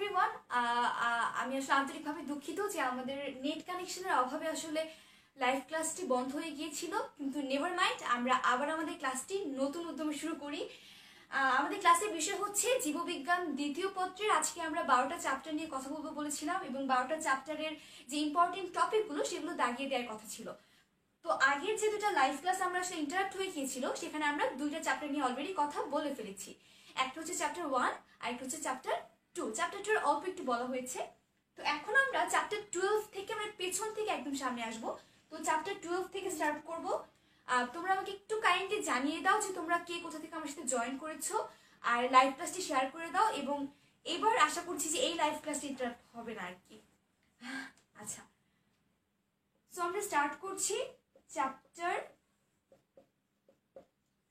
Everyone, আমি আসলে আন্তরিকভাবে দুঃখিত যে আমাদের নেট কানেকশনের অভাবে আসলে লাইভ ক্লাসটি বন্ধ হয়ে গিয়েছিল, কিন্তু নেভার মাইন্ড, আমরা আবার আমাদের ক্লাসটি নতুন উদ্যমে শুরু করি। আমাদের ক্লাসের বিষয় হচ্ছে জীববিজ্ঞান দ্বিতীয় পত্রের। আজকে আমরা 12টা চ্যাপ্টার নিয়ে কথা বলবো বলেছিলাম এবং 12টা চ্যাপ্টারের যে ইম্পর্টেন্ট টপিকগুলো সেগুলো দাগিয়ে দেওয়ার কথা ছিল। তো আগের যে দুটা লাইভ ক্লাস আমরা আসলে ইন্টারাপ্ট হয়ে গিয়েছিল, সেখানে আমরা দুইটা চ্যাপ্টার নিয়ে অলরেডি কথা বলে ফেলেছি। একটা হচ্ছে চ্যাপ্টার 1 আর একটা হচ্ছে চ্যাপ্টার 2। চ্যাপ্টার 2 এর অল্প একটু বলা হয়েছে। তো এখন আমরা চ্যাপ্টার 12 থেকে আমরা পেছন থেকে একদম সামনে আসবো। তো চ্যাপ্টার 12 থেকে স্টার্ট করব। তোমরা আমাকে একটু কাইন্ডলি জানিয়ে দাও যে তোমরা কে কোথা থেকে আমার সাথে জয়েন করেছো, আর লাইভ ক্লাসটি শেয়ার করে দাও। এবং এবার আশা করছি যে এই লাইভ ক্লাসটি ইন্টারাপ্ট হবে না আর কি। আচ্ছা, সো আমরা স্টার্ট করছি চ্যাপ্টার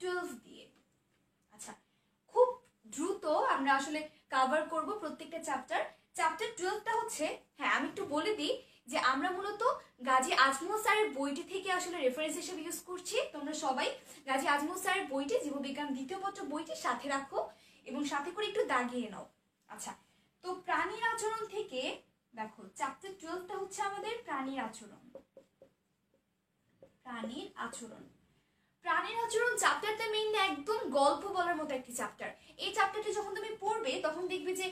12 দিয়ে। আচ্ছা, খুব দ্রুত আমরা আসলে কভার করব প্রত্যেকটা চ্যাপ্টার। চ্যাপ্টার 12টা হচ্ছে, হ্যাঁ আমি একটু বলে দিই যে আমরা মূলত গাজী আজমল স্যারের বইটি থেকে আসলে রেফারেন্স হিসেবে ইউজ করছি। তোমরা সবাই গাজী আজমল স্যারের বইটি, জীববিজ্ঞান দ্বিতীয় পত্র বইটি সাথে রাখো এবং সাথে করে একটু দাগিয়ে নাও। আচ্ছা, তো প্রাণীর আচরণ থেকে দেখো, চ্যাপ্টার 12টা হচ্ছে আমাদের প্রাণীর আচরণ। প্রাণীর আচরণ প্রাণীর আচরণ চ্যাপ্টারটা মেইনলি একদম গল্প বলার মতো একটি চ্যাপ্টার। এই চ্যাপ্টারটি যখন তুমি পড়বে তখন দেখবে যে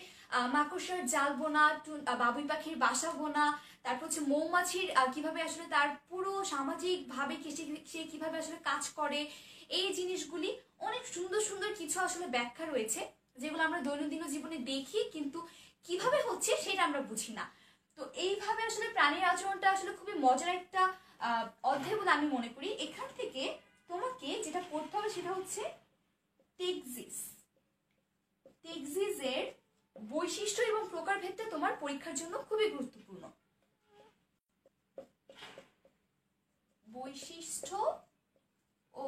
মাকড়সার জাল বোনা, বাবুই পাখির বাসা বোনা, তারপর হচ্ছে মৌমাছির কিভাবে আসলে তার পুরো সামাজিক ভাবে সে কিভাবে আসলে কাজ করে, এই জিনিসগুলি অনেক সুন্দর সুন্দর কিছু আসলে ব্যাখ্যা রয়েছে, যেগুলো আমরা দৈনন্দিন জীবনে দেখি কিন্তু কিভাবে হচ্ছে সেটা আমরা বুঝি না। তো এইভাবে আসলে প্রাণীর আচরণটা আসলে খুবই মজার একটা অধ্যায় বলে আমি মনে করি। এখান থেকে তোমাকে যেটা পড়তে হবে সেটা হচ্ছে টেক্সিস। টেক্সিসের বৈশিষ্ট্য এবং প্রকারভেদটা তোমার পরীক্ষার জন্য খুবই গুরুত্বপূর্ণ। বৈশিষ্ট্য ও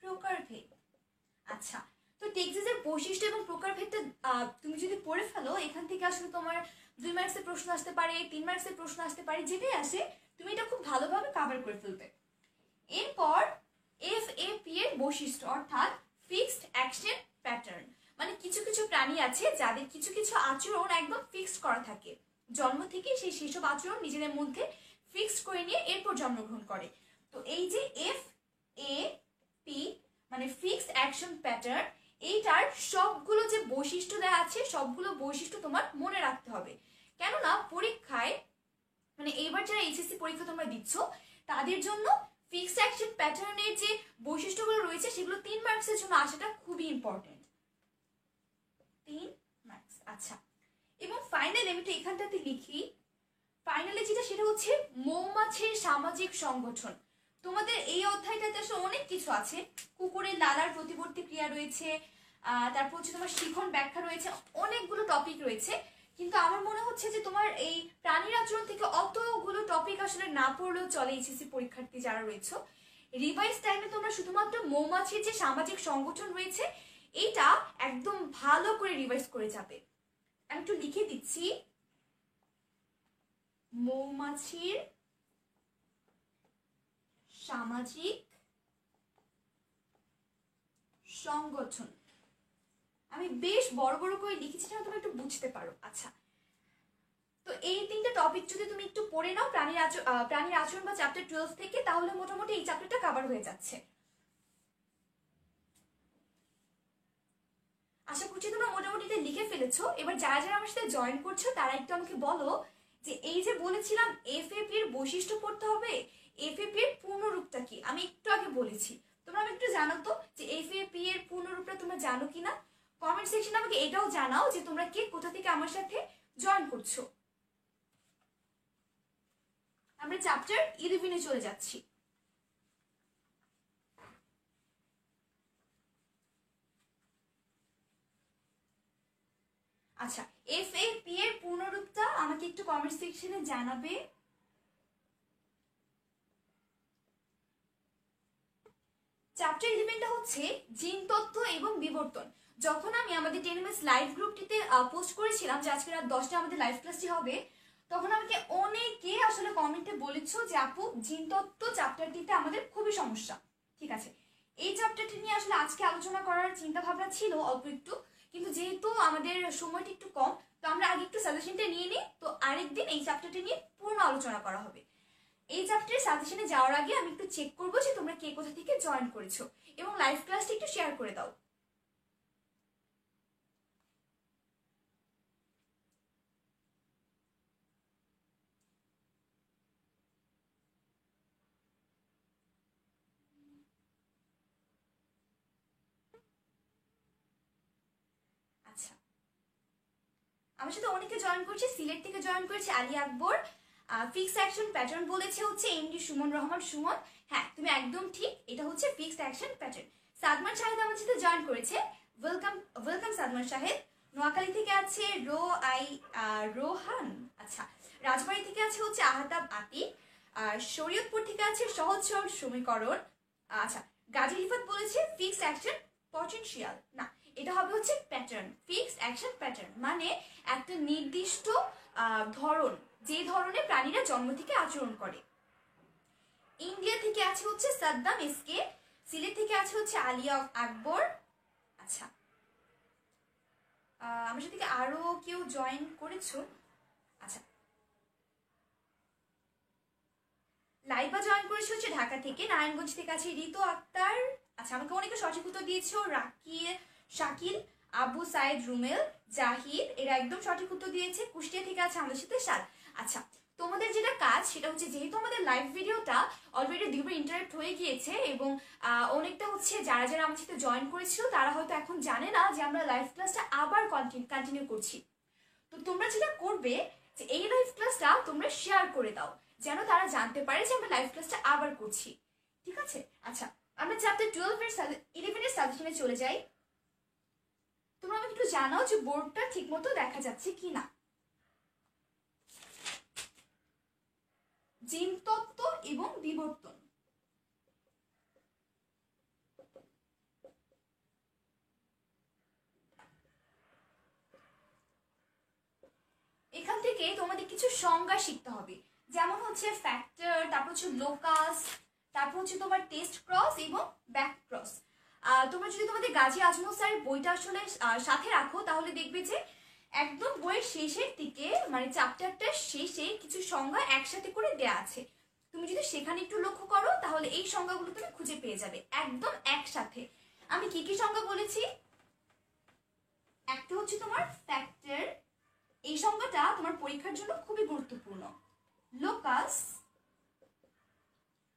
প্রকারভেদ। আচ্ছা, তো টেক্সিসের বৈশিষ্ট্য এবং প্রকারভেদটা তুমি যদি পড়ে ফেলো, এখান থেকে আসলে তোমার 2 মার্কসের প্রশ্ন আসতে পারে, 3 মার্কসের প্রশ্ন আসতে পারে, যেটাই আসে তুমি এটা খুব ভালোভাবে কভার করে ফেলবে। এরপর FAP এর বৈশিষ্ট্য, অর্থাৎ ফিক্সড অ্যাকশন প্যাটার্ন। মানে কিছু কিছু প্রাণী আছে যাদের কিছু কিছু আচরণ একদম ফিক্সড করা থাকে, জন্ম থেকে সেসব আচরণ নিজেদের মধ্যে ফিক্সড করে নিয়ে এরপর জন্মগ্রহণ করে। তো এই যে FAP মানে ফিক্সড অ্যাকশন প্যাটার্ন, এইটার সবগুলো যে বৈশিষ্ট্য দেওয়া আছে সবগুলো বৈশিষ্ট্য তোমার মনে রাখতে হবে। কেননা পরীক্ষায়, মানে এইবার যারা HSC পরীক্ষা তোমরা দিচ্ছ তাদের জন্য ফিক্সড অ্যাকশন প্যাটার্নের যে বৈশিষ্ট্যগুলো রয়েছে সেগুলো 3 মার্কসের জন্য আসাটা খুবই ইম্পর্টেন্ট। 3 মার্কস। আচ্ছা, এবং ফাইনালি আমি তো এখানটাতে লিখি, ফাইনালি যেটা সেটা হচ্ছে মৌমাছির সামাজিক সংগঠন। তোমাদের এই অধ্যায়টাতে আসলে অনেক কিছু আছে। কুকুরের লালার প্রতিবর্তী ক্রিয়া রয়েছে, তারপর হচ্ছে তোমার শিখন ব্যাখ্যা রয়েছে, অনেকগুলো টপিক রয়েছে। কিন্তু আমার মনে হচ্ছে যে তোমার এই প্রাণীর আচরণ থেকে অতগুলো টপিক আসলে না পড়লেও চলে HSC পরীক্ষার্থী যারা রয়েছে। রিভাইজ টাইমে তোমরা শুধুমাত্র মৌমাছির যে সামাজিক সংগঠন রয়েছে এইটা একদম ভালো করে রিভাইজ করে যাবে। আমি একটু লিখে দিচ্ছি, মৌমাছির সামাজিক সংগঠন। আমি বেশ বড় বড় করে লিখেছি যেন তুমি একটু বুঝতে পারো। আচ্ছা, তো এই 3টা টপিক যদি তুমি একটু পড়ে নাও প্রাণীর আচরণ বা চ্যাপ্টার 12 থেকে, তাহলে মোটামুটি এই চ্যাপ্টারটা কভার হয়ে যাচ্ছে। আশা করছি তোমরা মোটামুটি লিখে ফেলেছো। এবার যারা যারা আমার সাথে জয়েন করছো তারা একটু আমাকে বলো যে এই যে বলেছিলাম FAP এর বৈশিষ্ট্য পড়তে হবে, FAP এর পূর্ণরূপটা কি। আমি একটু আগে বলেছি, তোমরা আমি একটু জানো তো যে FAP এর পূর্ণরূপটা তোমরা জানো কিনা। কমেন্ট সেকশনে আমাকে এটাও জানাও যে তোমরা কে কোথা থেকে আমার সাথে জয়েন করছো। আমরা চ্যাপ্টার 11 চলে যাচ্ছি। আচ্ছা, FAP এর পূর্ণরূপটা আমাকে একটু কমেন্ট সেকশনে জানাবে। চ্যাপ্টার 11টা হচ্ছে জিন তত্ত্ব এবং বিবর্তন। যখন আমি আমাদের 10 MS লাইভ গ্রুপটিতে পোস্ট করেছিলাম যে আজকে রাত 10টায় আমাদের লাইভ ক্লাসটি হবে, তখন আমাকে অনেকে আসলে কমেন্টে বলেছো যে আপু জিন তত্ত্ব চ্যাপ্টারটিতে আমাদের খুবই সমস্যা। ঠিক আছে, এই চ্যাপ্টারটি নিয়ে আসলে আজকে আলোচনা করার চিন্তা ভাবনা ছিল অল্প একটু, কিন্তু যেহেতু আমাদের সময়টা একটু কম, তো আমরা আগে একটু সাজেশনটা নিয়ে নিই, তো আরেকদিন এই চ্যাপ্টারটা নিয়ে পূর্ণ আলোচনা করা হবে। এই চ্যাপ্টারের সাজেশনে যাওয়ার আগে আমি একটু চেক করবো যে তোমরা কে কোথা থেকে জয়েন করেছো, এবং লাইভ ক্লাসটা একটু শেয়ার করে দাও। আচ্ছা, আমার সাথে অনেকে জয়েন করছে, সিলেট থেকে জয়েন করেছে Ali Akbar. Fixed action pattern বলেছে হচ্ছে এমডি সুমন রহমান সুমন। হ্যাঁ, তুমি একদম ঠিক, এটা হচ্ছে fixed action pattern. Sadman Shahed আমার সাথে জয়েন করেছে, ওয়েলকাম ওয়েলকাম সাদমান শাহেদ। নোয়াখালী থেকে আছে রোহান। আচ্ছা, রাজবাড়ী থেকে আছে হচ্ছে আহতাব আতিক। আর শরীয়তপুর থেকে আছে সহজ সরল সমীকরণ। আচ্ছা, গাজী রিফাত বলেছে ফিক্সড অ্যাকশন পটেনশিয়াল। না, এটা হবে হচ্ছে প্যাটার্ন। ফিক্সড অ্যাকশন প্যাটার্ন মানে একটা নির্দিষ্ট ধরন, যে ধরনে প্রাণীরা জন্ম থেকে আচরণ করে। ইন্ডিয়া থেকে আছে হচ্ছে সাদ্দাম এসকে। সিলেট থেকে আছে হচ্ছে আলিয়া আকবর। আচ্ছা, আমার সাথে আরো কেউ জয়েন করেছো? আচ্ছা, লাইবা জয়েন করেছে হচ্ছে ঢাকা থেকে। নারায়ণগঞ্জ থেকে আছে ঋতু আক্তার। আচ্ছা, আমাকে অনেকে সঠিক উত্তর দিয়েছো। শাকিল, আবু সাইদ, রুমেল, জাহিদ, এরা একদম সঠিক উত্তর দিয়েছে। কুষ্টিয়া থেকে আছে আমাদের সাথে সাল। আচ্ছা, তোমাদের যেটা কাজ সেটা হচ্ছে, যেহেতু আমাদের লাইভ ভিডিওটা অলরেডি দুইবার ইন্টারাপ্ট হয়ে গিয়েছে, এবং অনেকটা হচ্ছে যারা যারা আমার সাথে জয়েন করেছিল তারা হয়তো এখন জানে না যে আমরা লাইভ ক্লাসটা আবার কন্টিনিউ করছি। তো তোমরা যেটা করবে যে এই লাইভ ক্লাসটা তোমরা শেয়ার করে দাও, যেন তারা জানতে পারে যে আমরা লাইভ ক্লাসটা আবার করছি। ঠিক আছে? আচ্ছা, আমরা চ্যাপ্টার 11 এর সাজেশনে চলে যাই। তোমরা আমাকে একটু জানাও যে বোর্ডটা ঠিক মতো দেখা যাচ্ছে কিনা। জিনতত্ত্ব এবং বিবর্তন। এখান থেকে তোমাদের কিছু সংজ্ঞা শিখতে হবে, যেমন হচ্ছে ফ্যাক্টর, তারপর হচ্ছে লোকাস, তারপর হচ্ছে তোমার টেস্ট ক্রস এবং ব্যাক ক্রস। তোমরা যদি তোমাদের গাজী আজমল স্যারের বইটা আসলে সাথে রাখো, তাহলে দেখবে যে একদম বইয়ের শেষের দিকে, মানে চ্যাপ্টারটার শেষে কিছু সংজ্ঞা একসাথে করে দেয়া আছে। তুমি যদি সেখানে একটু লক্ষ্য করো, তাহলে এই সংজ্ঞাগুলো তুমি খুঁজে পেয়ে যাবে একদম একসাথে। আমি কি কি সংজ্ঞা বলেছি? একটা হচ্ছে তোমার ফ্যাক্টর, এই সংজ্ঞাটা তোমার পরীক্ষার জন্য খুবই গুরুত্বপূর্ণ। লোকাস,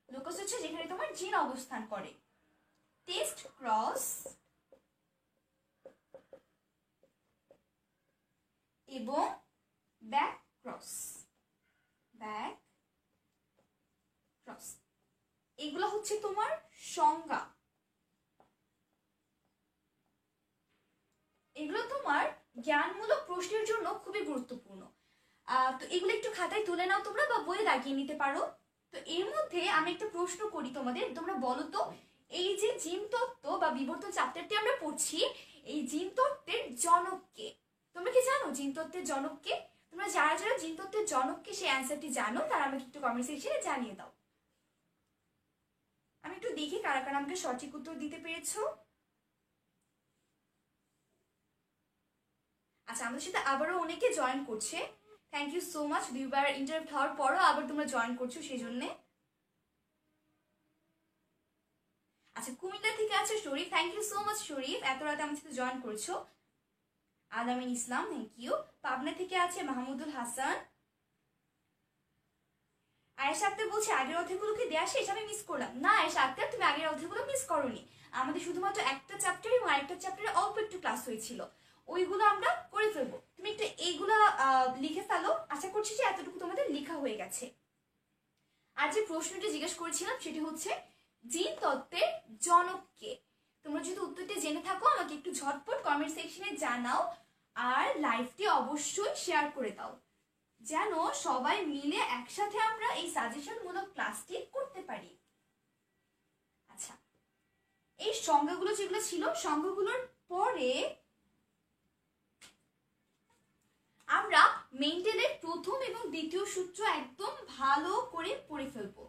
লোকাস হচ্ছে যেখানে তোমার জিন অবস্থান করে। টেস্ট ক্রস এবং ব্যাক ক্রস। ব্যাক ক্রস, এগুলো হচ্ছে তোমার সংজ্ঞা। এগুলো তোমার জ্ঞানমূলক প্রশ্নের জন্য খুবই গুরুত্বপূর্ণ। তো এগুলো একটু খাতায় তুলে নাও তোমরা, বা বইয়ে দাগিয়ে নিতে পারো। তো এর মধ্যে আমি একটা প্রশ্ন করি তোমাদের, তোমরা বলো তো, এই যে জিনতত্ত্ব বা বিবর্তন চ্যাপ্টারটি আমরা পড়ছি, এই জিনতত্ত্বের জনককে? তোমরা কি জানো জিনতত্ত্বের জনককে? তোমরা যারা যারা জিনতত্ত্বের জনককে সেই অ্যান্সারটি জানো, তারা আমাকে একটু কমেন্ট সেকশনে জানিয়ে দাও। আমি একটু দেখি কারা কারা আমাকে সঠিক উত্তর দিতে পেরেছো। আচ্ছা, আমাদের সাথে আবারও অনেকে জয়েন করছে, থ্যাংক ইউ সো মাচ। দুইবার ইন্টারাপ্ট হওয়ার পরও আবার তোমরা জয়েন করছো, সেই জন্যে। আচ্ছা, কুমিল্লা থেকে আছে শরীফ, থ্যাংক ইউ সো মাচ শরীফ, এত রাতে আমার সাথে জয়েন করছো। আলামিন ইসলাম, থ্যাংক ইউ। পাবনা থেকে আছে মাহমুদুল হাসান। আয়েশা আক্তার বলছে আগের অধ্যায়গুলোকে দেয়া শেষ, আমি মিস করলাম। না আয়েশা আক্তার, তুমি আগের অধ্যায়গুলো মিস করোনি। আমাদের শুধুমাত্র একটা চ্যাপ্টার এবং আরেকটা চ্যাপ্টারে অল্প একটু ক্লাস হয়েছিল, ওইগুলো আমরা করে ফেলবো। তুমি একটু এইগুলো লিখে ফেলো, আশা করছি যে এতটুকু তোমাদের লেখা হয়ে গেছে। আর যে প্রশ্নটি জিজ্ঞেস করেছিলাম সেটি হচ্ছে জিন তত্ত্বের জনককে? তোমরা যদি উত্তরটি জেনে থাকো আমাকে একটু ঝটপট কমেন্ট সেকশনে জানাও, আর লাইভটি অবশ্যই শেয়ার করে দাও, যেন সবাই মিলে একসাথে আমরা এই সাজেশনমূলক ক্লাসটি করতে পারি। আচ্ছা, এই সংজ্ঞাগুলো যেগুলো ছিল, সংজ্ঞাগুলোর পরে আমরা মেন্ডেলের প্রথম এবং দ্বিতীয় সূত্র একদম ভালো করে পড়ে ফেলবো।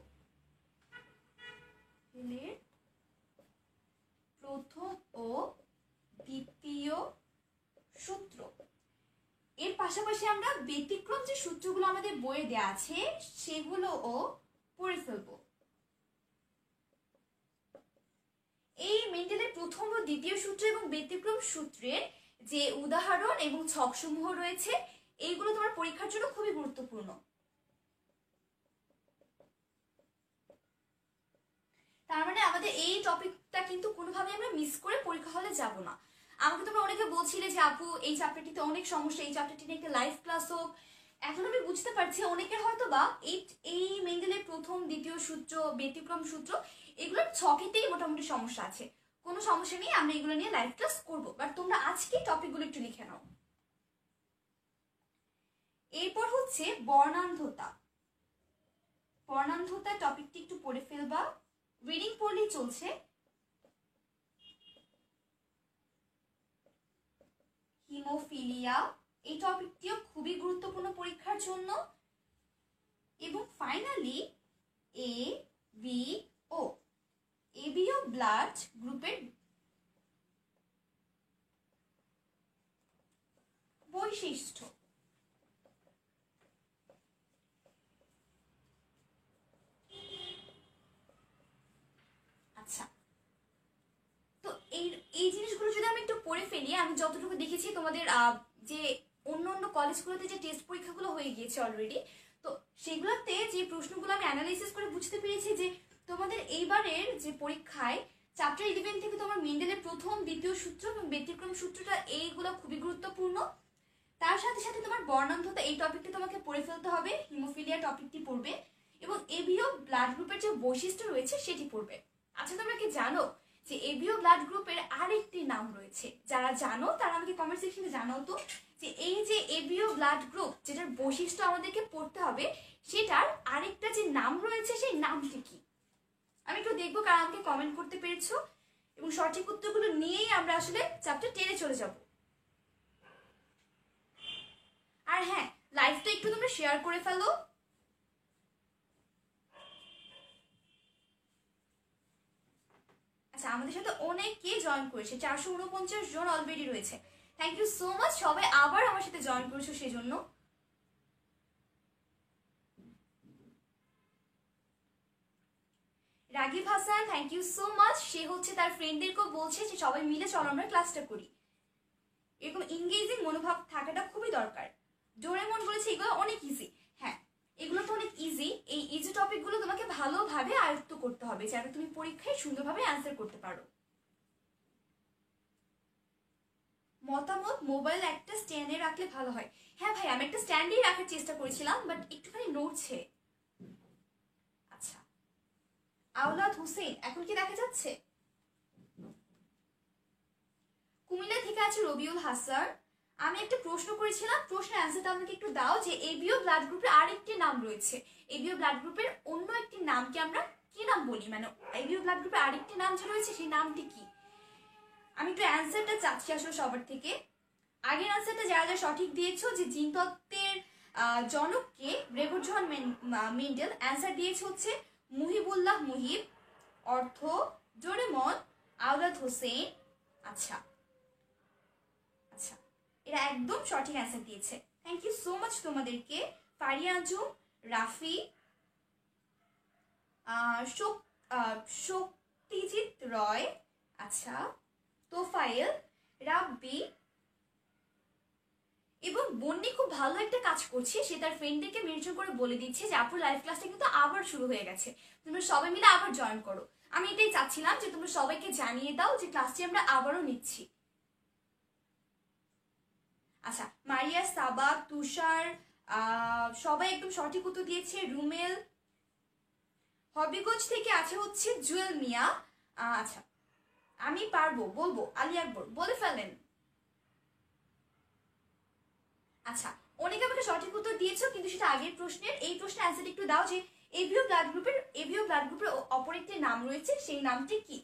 প্রথম ও দ্বিতীয় পাশাপাশি আমরা ব্যতিক্রম যে সূত্রগুলো আমাদের বইয়ে দেওয়া আছে সেগুলোও পড়ে ফেলবো। এই মেন্ডেলের প্রথম ও দ্বিতীয় সূত্র এবং ব্যতিক্রম সূত্রের যে উদাহরণ এবং ছকসমূহ রয়েছে এইগুলো তোমার পরীক্ষার জন্য খুবই গুরুত্বপূর্ণ। তার মানে আমাদের এই টপিকটা কিন্তু কোনোভাবে আমরা মিস করে পরীক্ষা হলে যাব না। আমাকে তোমরা অনেকে বলছিলে যে আপু এই চ্যাপ্টারটিতে অনেক সমস্যা, এই চ্যাপ্টারটি নিয়ে একটা লাইভ ক্লাস হোক। এখন আমি বুঝতে পারছি অনেকের হয়তো বা এই মেন্ডেলের প্রথম দ্বিতীয় সূত্র ব্যতিক্রম সূত্র এগুলোর ছকেতেই মোটামুটি সমস্যা আছে। কোনো সমস্যা নেই, আমরা এগুলো নিয়ে লাইভ ক্লাস করবো, বাট তোমরা আজকে টপিকগুলো একটু লিখে নাও। এরপর হচ্ছে বর্ণান্ধতা। বর্ণান্ধতা টপিকটি একটু পড়ে ফেলবা, রিডিং পড়লেই চলছে। হিমোফিলিয়া এই টপিকটিও খুবই গুরুত্বপূর্ণ পরীক্ষার জন্য। এবং finally A B O ABO blood গ্রুপের বৈশিষ্ট্য। আচ্ছা, তো এই জিনিসগুলো যদি আমি একটু পড়ে ফেলি, আমি যতটুকু দেখেছি তোমাদের যে অন্য অন্য কলেজগুলোতে যে টেস্ট পরীক্ষাগুলো হয়ে গিয়েছে অলরেডি, তো সেগুলোতে যে প্রশ্নগুলো আমি অ্যানালাইসিস করে বুঝতে পেরেছি যে তোমাদের এইবারের যে পরীক্ষায় চ্যাপ্টার 11 থেকে তোমার মেন্ডেলের প্রথম দ্বিতীয় সূত্র এবং ব্যতিক্রম সূত্রটা এইগুলো খুবই গুরুত্বপূর্ণ। তার সাথে সাথে তোমার বর্ণান্ধতা এই টপিকটি তোমাকে পড়ে ফেলতে হবে, হিমোফিলিয়া টপিকটি পড়বে এবং এবিও ব্লাড গ্রুপের যে বৈশিষ্ট্য রয়েছে সেটি পড়বে। আচ্ছা, তোমরা কি জানো যে এবিও ব্লাড গ্রুপের আরেকটি নাম রয়েছে? যারা জানো তারা আমাকে কমেন্ট সেকশনে জানাও তো যে এই যে এবিও ব্লাড গ্রুপ যেটার বৈশিষ্ট্য আমাদেরকে পড়তে হবে সেটার আরেকটা যে নাম রয়েছে সেই নামটি কি? আমি একটু দেখবো কারা আমাকে কমেন্ট করতে পেরেছো এবং সঠিক উত্তরগুলো নিয়েই আমরা আসলে চ্যাপ্টার 10 চলে যাব। আর হ্যাঁ, লাইভটা একটু তোমরা শেয়ার করে ফেলো। আচ্ছা, আমাদের সাথে অনেকে জয়েন করেছে, 449 জন অলরেডি রয়েছে। থ্যাংক ইউ সো মাচ, সবাই আবার আমার সাথে জয়েন করেছো সেজন্য। Ragib Hasan, thank you so much. সে হচ্ছে তার ফ্রেন্ডদেরকেও বলছে যে সবাই মিলে চলো আমরা ক্লাসটা করি। এরকম এনগেজিং মনোভাব থাকাটা খুবই দরকার। ডোরেমন বলেছে এগুলো অনেক ইজি। হ্যাঁ, এগুলো তো অনেক ইজি। এই ইজি টপিকগুলো তোমাকে ভালোভাবে আয়ত্ত করতে হবে যাতে তুমি পরীক্ষায় সুন্দরভাবে অ্যান্সার করতে পারো। মতামত, মোবাইল একটা স্ট্যান্ডে রাখলে ভালো হয়। হ্যাঁ ভাই, আমি একটা স্ট্যান্ডেই রাখার চেষ্টা করেছিলাম, বাট একটুখানি নড়ছে। আচ্ছা, আওলাদ হোসেন এখন কি দেখা যাচ্ছে? কুমিল্লা থেকে আছে রবিউল হাসান। আমি একটা প্রশ্ন করেছিলাম, প্রশ্নের অ্যান্সারটা আমাকে একটু দাও যে এবিও ব্লাড গ্রুপের আরেকটি নাম রয়েছে। এবিও ব্লাড গ্রুপের অন্য একটি নামকে আমরা কি নাম বলি? মানে এবিও ব্লাড গ্রুপের আরেকটি নাম যে রয়েছে সেই নামটি কি? আমি একটু অ্যান্সারটা চাচ্ছি আসলে সবার থেকে। আগের অ্যান্সারটা যারা যারা সঠিক দিয়েছো যে জিনতত্ত্বের জনককে গ্রেগর জোহান মেন্ডেল, অ্যান্সার দিয়েছে হচ্ছে মুহিবুল্লাহ মুহিব, অর্থ ডোরেমন, আওলাদ হোসেন। আচ্ছা আচ্ছা, এরা একদম সঠিক অ্যান্সার দিয়েছে। থ্যাংক ইউ সো মাচ তোমাদেরকে। ফারিয়া আজম, রাফি, শক্তিজিৎ রয়, আচ্ছা, তোফায়েল, রাব্বি এবং বন্নি খুব ভালো একটা কাজ করছে। সে তার ফ্রেন্ডদেরকে মেনশন করে বলে দিচ্ছে যে আপুর লাইভ ক্লাসটা কিন্তু আবার শুরু হয়ে গেছে, তোমরা সবাই মিলে আবার জয়েন করো। আমি এটাই চাচ্ছিলাম যে তোমরা সবাইকে জানিয়ে দাও যে ক্লাসটি আমরা আবারও নিচ্ছি। আচ্ছা, মারিয়া, সাবা, তুষার সবাই একদম সঠিক উত্তর দিয়েছে। রুমেল, হবিগঞ্জ থেকে আছে হচ্ছে জুয়েল মিয়া। আচ্ছা, আমি পারবো বলবো, আলী আকবর বলে ফেলেন। আচ্ছা, অনেকে আমাকে সঠিক উত্তর দিয়েছো কিন্তু সেটা আগের প্রশ্নের। এই প্রশ্নের অ্যান্সার একটু দাও যে এবিও ব্লাড গ্রুপের অপর একটি নাম রয়েছে, সেই নামটি কি?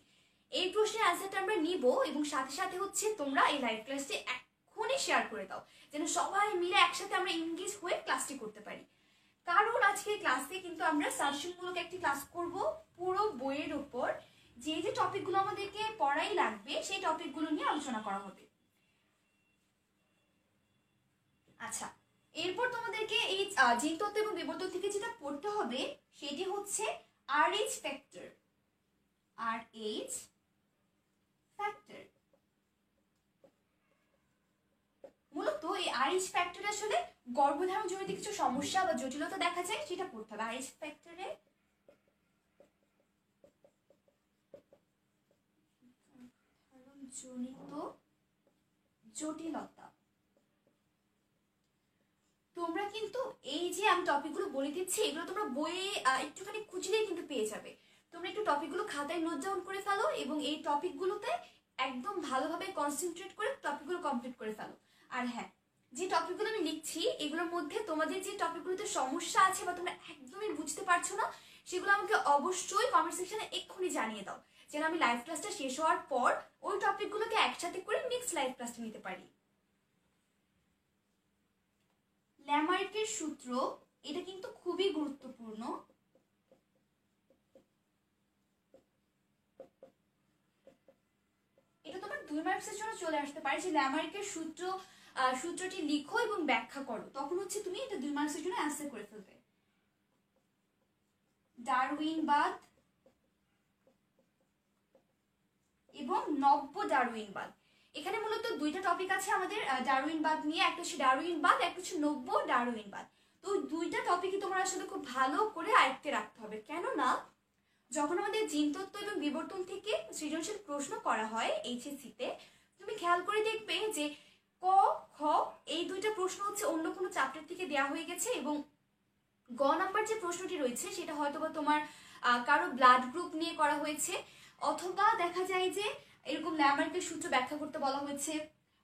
এই প্রশ্নের অ্যান্সারটা আমরা নিব এবং সাথে সাথে হচ্ছে তোমরা এই লাইভ ক্লাসটি এখনই শেয়ার করে দাও যেন সবাই মিলে একসাথে আমরা এনগেজ হয়ে ক্লাসটি করতে পারি। কারণ আজকে ক্লাসে কিন্তু আমরা সাজেশনমূলক একটি ক্লাস করব পুরো বইয়ের উপর। যে যে টপিকগুলো আমাদেরকে পড়াই লাগবে সেই টপিকগুলো নিয়ে আলোচনা করা হবে। আচ্ছা, এরপর তোমাদেরকে এই জিন তত্ত্ব এবং বিবর্তন থেকে যেটা পড়তে হবে সেটি হচ্ছে RH ফ্যাক্টর। RH ফ্যাক্টর মূলত এই RH ফ্যাক্টরে আসলে গর্ভধারণ জনিত কিছু সমস্যা বা জটিলতা দেখা যায় সেটা পড়তে হবে। RH ফ্যাক্টরে জনিত জটিলতা। তোমরা কিন্তু এই যে আমি টপিকগুলো বলে দিচ্ছি এগুলো তোমরা বইয়ে একটুখানি খুঁজলেই কিন্তু পেয়ে যাবে। তোমরা একটু টপিকগুলো খাতায় নোট ডাউন করে ফেলো এবং এই টপিকগুলোতে একদম ভালোভাবে কনসেন্ট্রেট করে টপিকগুলো কমপ্লিট করে ফেলো। আর হ্যাঁ, যে টপিকগুলো আমি লিখছি এগুলোর মধ্যে তোমাদের যে টপিকগুলোতে সমস্যা আছে বা তোমরা একদমই বুঝতে পারছো না সেগুলো আমাকে অবশ্যই কমেন্ট সেকশনে এক্ষুনি জানিয়ে দাও, যেন আমি লাইভ ক্লাসটা শেষ হওয়ার পর ওই টপিকগুলোকে একসাথে করে নেক্সট লাইভ ক্লাসটা নিতে পারি। ল্যামার্কের সূত্র, এটা কিন্তু খুবই গুরুত্বপূর্ণ। এটা তোমার 2 মার্কসের জন্য চলে আসতে পারে যে ল্যামার্কের সূত্রটি লিখো এবং ব্যাখ্যা করো, তখন হচ্ছে তুমি এটা 2 মার্কসের জন্য অ্যান্সার করে ফেলবে। ডারউইনবাদ এবং নব্য ডারউইনবাদ, এখানে মূলত দুইটা টপিক আছে আমাদের ডারউইনবাদ নিয়ে, একটা হচ্ছে ডারউইনবাদ, একটা হচ্ছে নব্য ডারউইনবাদ। তো দুইটা টপিকই তোমার আসলে খুব ভালো করে আয়ত্তে রাখতে হবে, কেননা যখন আমাদের জিনতত্ত্ব এবং বিবর্তন থেকে সৃজনশীল প্রশ্ন করা হয় এইচএসসিতে, তুমি খেয়াল করে দেখবে যে ক খ এই দুইটা প্রশ্ন হচ্ছে অন্য কোনো চ্যাপ্টার থেকে দেওয়া হয়ে গেছে এবং গ নাম্বার যে প্রশ্নটি রয়েছে সেটা হয়তোবা তোমার কারো ব্লাড গ্রুপ নিয়ে করা হয়েছে, অথবা দেখা যায় যে এরকম ল্যামার্কের সূত্র ব্যাখ্যা করতে বলা হয়েছে,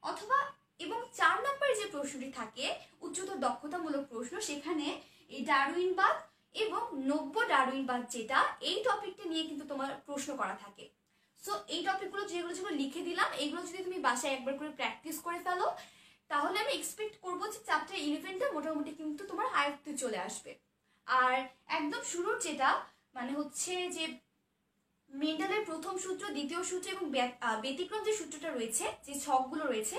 অথবা এবং 4 নাম্বার যে প্রশ্নটি থাকে উচ্চতর দক্ষতামূলক প্রশ্ন, সেখানে এই ডারউইনবাদ এবং নব্য ডারউইনবাদ যেটা এই টপিকটা নিয়ে কিন্তু তোমার প্রশ্ন করা থাকে। সো এই টপিকগুলো যেগুলো লিখে দিলাম এগুলো যদি তুমি বাসায় একবার করে প্র্যাকটিস করে ফেলো তাহলে আমি এক্সপেক্ট করবো যে চ্যাপ্টার 11টা মোটামুটি কিন্তু তোমার আয়ত্তে চলে আসবে। আর একদম শুরুর যেটা মানে হচ্ছে যে মেন্ডেলের প্রথম সূত্র, দ্বিতীয় সূত্র এবং ব্যতিক্রম যে সূত্রটা রয়েছে, যে ছকগুলো রয়েছে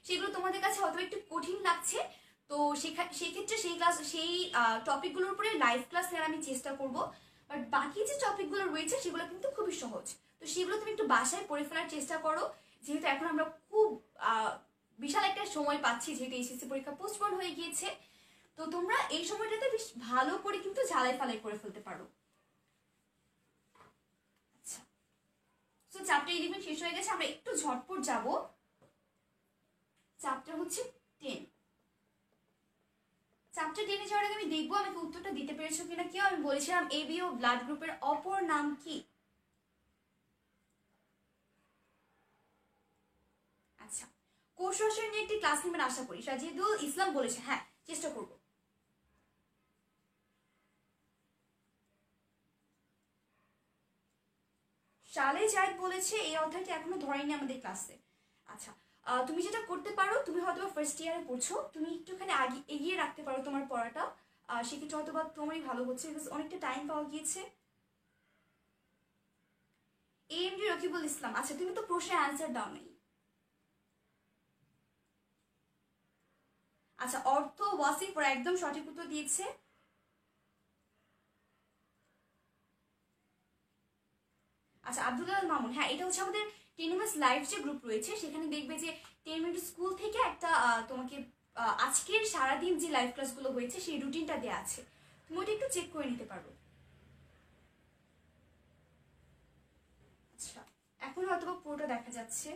সেগুলো তোমাদের কাছে হয়তো একটু কঠিন লাগছে, তো সেক্ষেত্রে সেই টপিকগুলোর উপরে লাইভ ক্লাস নেওয়ার আমি চেষ্টা করব। বাট বাকি যে টপিকগুলো রয়েছে সেগুলো কিন্তু খুবই সহজ, তো সেগুলো তুমি একটু বাসায় পড়ে ফেলার চেষ্টা করো, যেহেতু এখন আমরা খুব বিশাল একটা সময় পাচ্ছি, যেহেতু এইচএসসি পরীক্ষা পোস্টপোন হয়ে গিয়েছে, তো তোমরা এই সময়টাতে বেশ ভালো করে কিন্তু ঝালাই ফালাই করে ফেলতে পারো। আচ্ছা, তো চ্যাপ্টার 11 শেষ হয়ে গেছে, আমরা একটু ঝটপট যাব। চ্যাপ্টার হচ্ছে 10। চ্যাপ্টার 10 যাওয়ার আগে আমি দেখবো আমাকে উত্তরটা দিতে পেরেছো কিনা কেউ। আমি বলেছিলাম এবি ও ব্লাড গ্রুপের অপর নাম কি? আচ্ছা, কোষ রসায়ন নিয়ে একটি ক্লাস নেবেন আশা করি। সাজিদুল ইসলাম বলেছে, হ্যাঁ চেষ্টা করব। শালে জায়েদ বলেছে এই অধ্যায়টি এখনো ধরেনি আমাদের ক্লাসে। আচ্ছা, তুমি যেটা করতে পারো, তুমি হয়তো ফার্স্ট ইয়ারে পড়ছো, তুমি একটুখানি আগে এগিয়ে রাখতে পারো তোমার পড়াটা, সেক্ষেত্রে হয়তো বা তোমারই ভালো হচ্ছে, বিকজ অনেকটা টাইম পাওয়া গিয়েছে। এমডি রকিবুল ইসলাম, আচ্ছা তুমি তো প্রশ্নের অ্যান্সার দাও নাই। আচ্ছা, অর্থ ওয়াসিফ ওরা একদম সঠিক উত্তর দিয়েছে। আচ্ছা, আব্দুল্লাহ মামুন, হ্যাঁ এটা হচ্ছে আমাদের টেনিমাস লাইভ যে গ্রুপ রয়েছে সেখানে দেখবে যে 10 মিনিট স্কুল থেকে একটা তোমাকে আজকের সারাদিন যে লাইভ ক্লাসগুলো হয়েছে সেই রুটিনটা দেওয়া আছে, তুমি ওটা একটু চেক করে নিতে পারো। আচ্ছা, এখন হয়তো পুরোটা দেখা যাচ্ছে।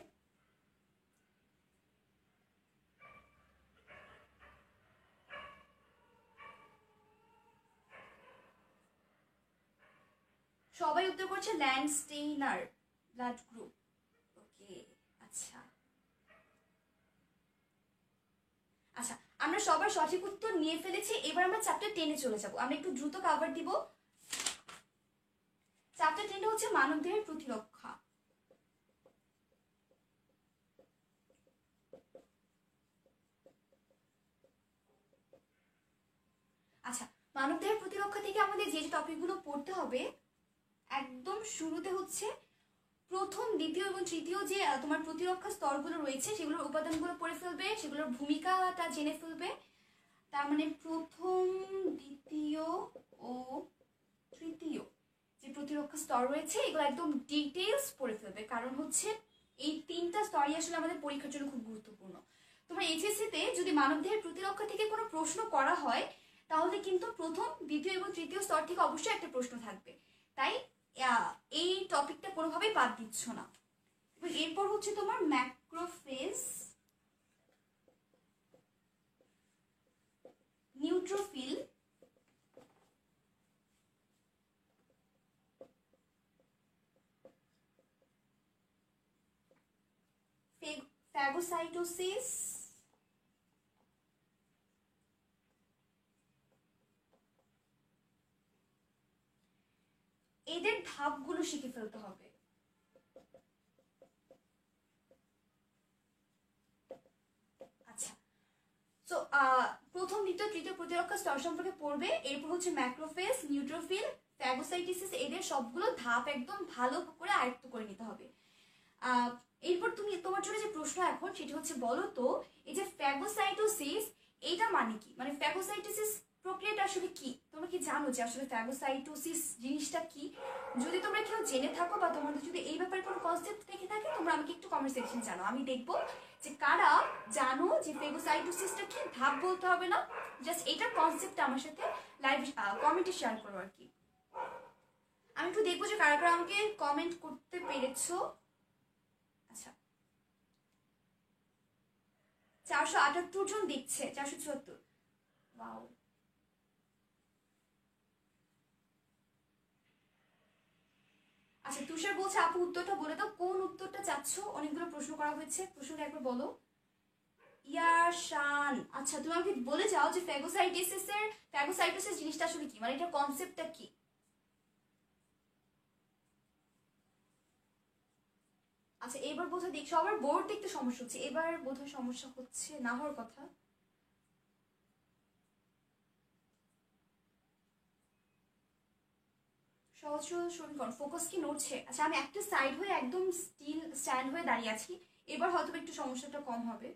সবাই উত্তর করছে ল্যান্ডস্টেইনার ব্লাড গ্রুপ। ওকে, আচ্ছা আচ্ছা, আমরা সবার সঠিক উত্তর নিয়ে ফেলেছি, এবার আমরা চ্যাপ্টার 10-এ চলে যাব। আমরা একটু দ্রুত কভার দিব। চ্যাপ্টার 10 হচ্ছে মানবদেহের প্রতিরক্ষা। আচ্ছা, মানবদেহের প্রতিরক্ষা থেকে আমাদের যে টপিকগুলো পড়তে হবে, একদম শুরুতে হচ্ছে প্রথম, দ্বিতীয় এবং তৃতীয় যে তোমার প্রতিরক্ষা স্তরগুলো রয়েছে সেগুলোর উপাদানগুলো পড়ে ফেলবে, সেগুলোর ভূমিকাটা জেনে ফেলবে। তার মানে প্রথম, দ্বিতীয় ও তৃতীয় যে প্রতিরক্ষা স্তর রয়েছে এগুলো একদম ডিটেলস পড়ে ফেলবে, কারণ হচ্ছে এই তিনটা স্তরই আসলে আমাদের পরীক্ষার জন্য খুব গুরুত্বপূর্ণ। তোমার এইচএসসিতে যদি মানবদেহের প্রতিরক্ষা থেকে কোনো প্রশ্ন করা হয় তাহলে কিন্তু প্রথম, দ্বিতীয় এবং তৃতীয় স্তর থেকে অবশ্যই একটা প্রশ্ন থাকবে, তাই এই টপিকটা কোনোভাবেই বাদ দিচ্ছ না। এরপর হচ্ছে তোমার ম্যাক্রোফেজ, নিউট্রোফিল, ফ্যাগোসাইটোসিস, এদের ধাপগুলো শিখে ফেলতে হবে। আচ্ছা, সো প্রথম, দ্বিতীয়, তৃতীয় প্রতিরক্ষা স্তর সম্পর্কে পড়বে। এরপর হচ্ছে ম্যাক্রোফেজ, নিউট্রোফিল, ফ্যাগোসাইটোসিস, এদের সবগুলো ধাপ একদম ভালো করে আয়ত্ত করে নিতে হবে। এরপর তোমার জন্য যে প্রশ্ন এখন সেটা হচ্ছে, বলো তো এই যে ফ্যাগোসাইটোসিস এইটা মানে কি, মানে ফ্যাগোসাইটোসিস প্রক্রিয়াটা আসলে কি? তোমরা কি জানো যে আসলে ফ্যাগোসাইটোসিস জিনিসটা কি? যদি তোমরা কেউ জেনে থাকো বা তোমাদের যদি এই ব্যাপারে কোনো কনসেপ্ট থেকে থাকে তোমরা আমাকে একটু কমেন্ট সেকশন জানো, আমি দেখবো যে কারা জানো যে ফ্যাগোসাইটোসিসটা কি। ধাপ বলতে হবে না, জাস্ট এইটার কনসেপ্টটা আমার সাথে লাইভ কমেন্টে শেয়ার করো আর কি। আমি একটু দেখবো যে কারা কারা আমাকে কমেন্ট করতে পেরেছো। আচ্ছা, 478 জন দেখছে, 474। ওয়াও, আচ্ছা তুষার বলছে আপু উত্তরটা বলে দাও। কোন উত্তরটা চাচ্ছ? অনেকগুলো প্রশ্ন করা হয়েছে, প্রশ্নটা একবার বলো। ইয়াশান, আচ্ছা তুমি আমাকে বলে যাও যে ফ্যাগোসাইটোসিস জিনিসটা আসলে কি, মানে এটার কনসেপ্টটা কি? আচ্ছা এবার বোধহয় দেখ, সবার বোর্ড দেখতে সমস্যা হচ্ছে, এবার বোধহয় সমস্যা হচ্ছে না হওয়ার কথা। সহজ সরল সমীকরণ, ফোকাস কি নড়ছে? আচ্ছা আমি একটা সাইড হয়ে একদম স্টিল স্ট্যান্ড হয়ে দাঁড়িয়ে আছি, এবার হয়তো একটু সমস্যাটা কম হবে।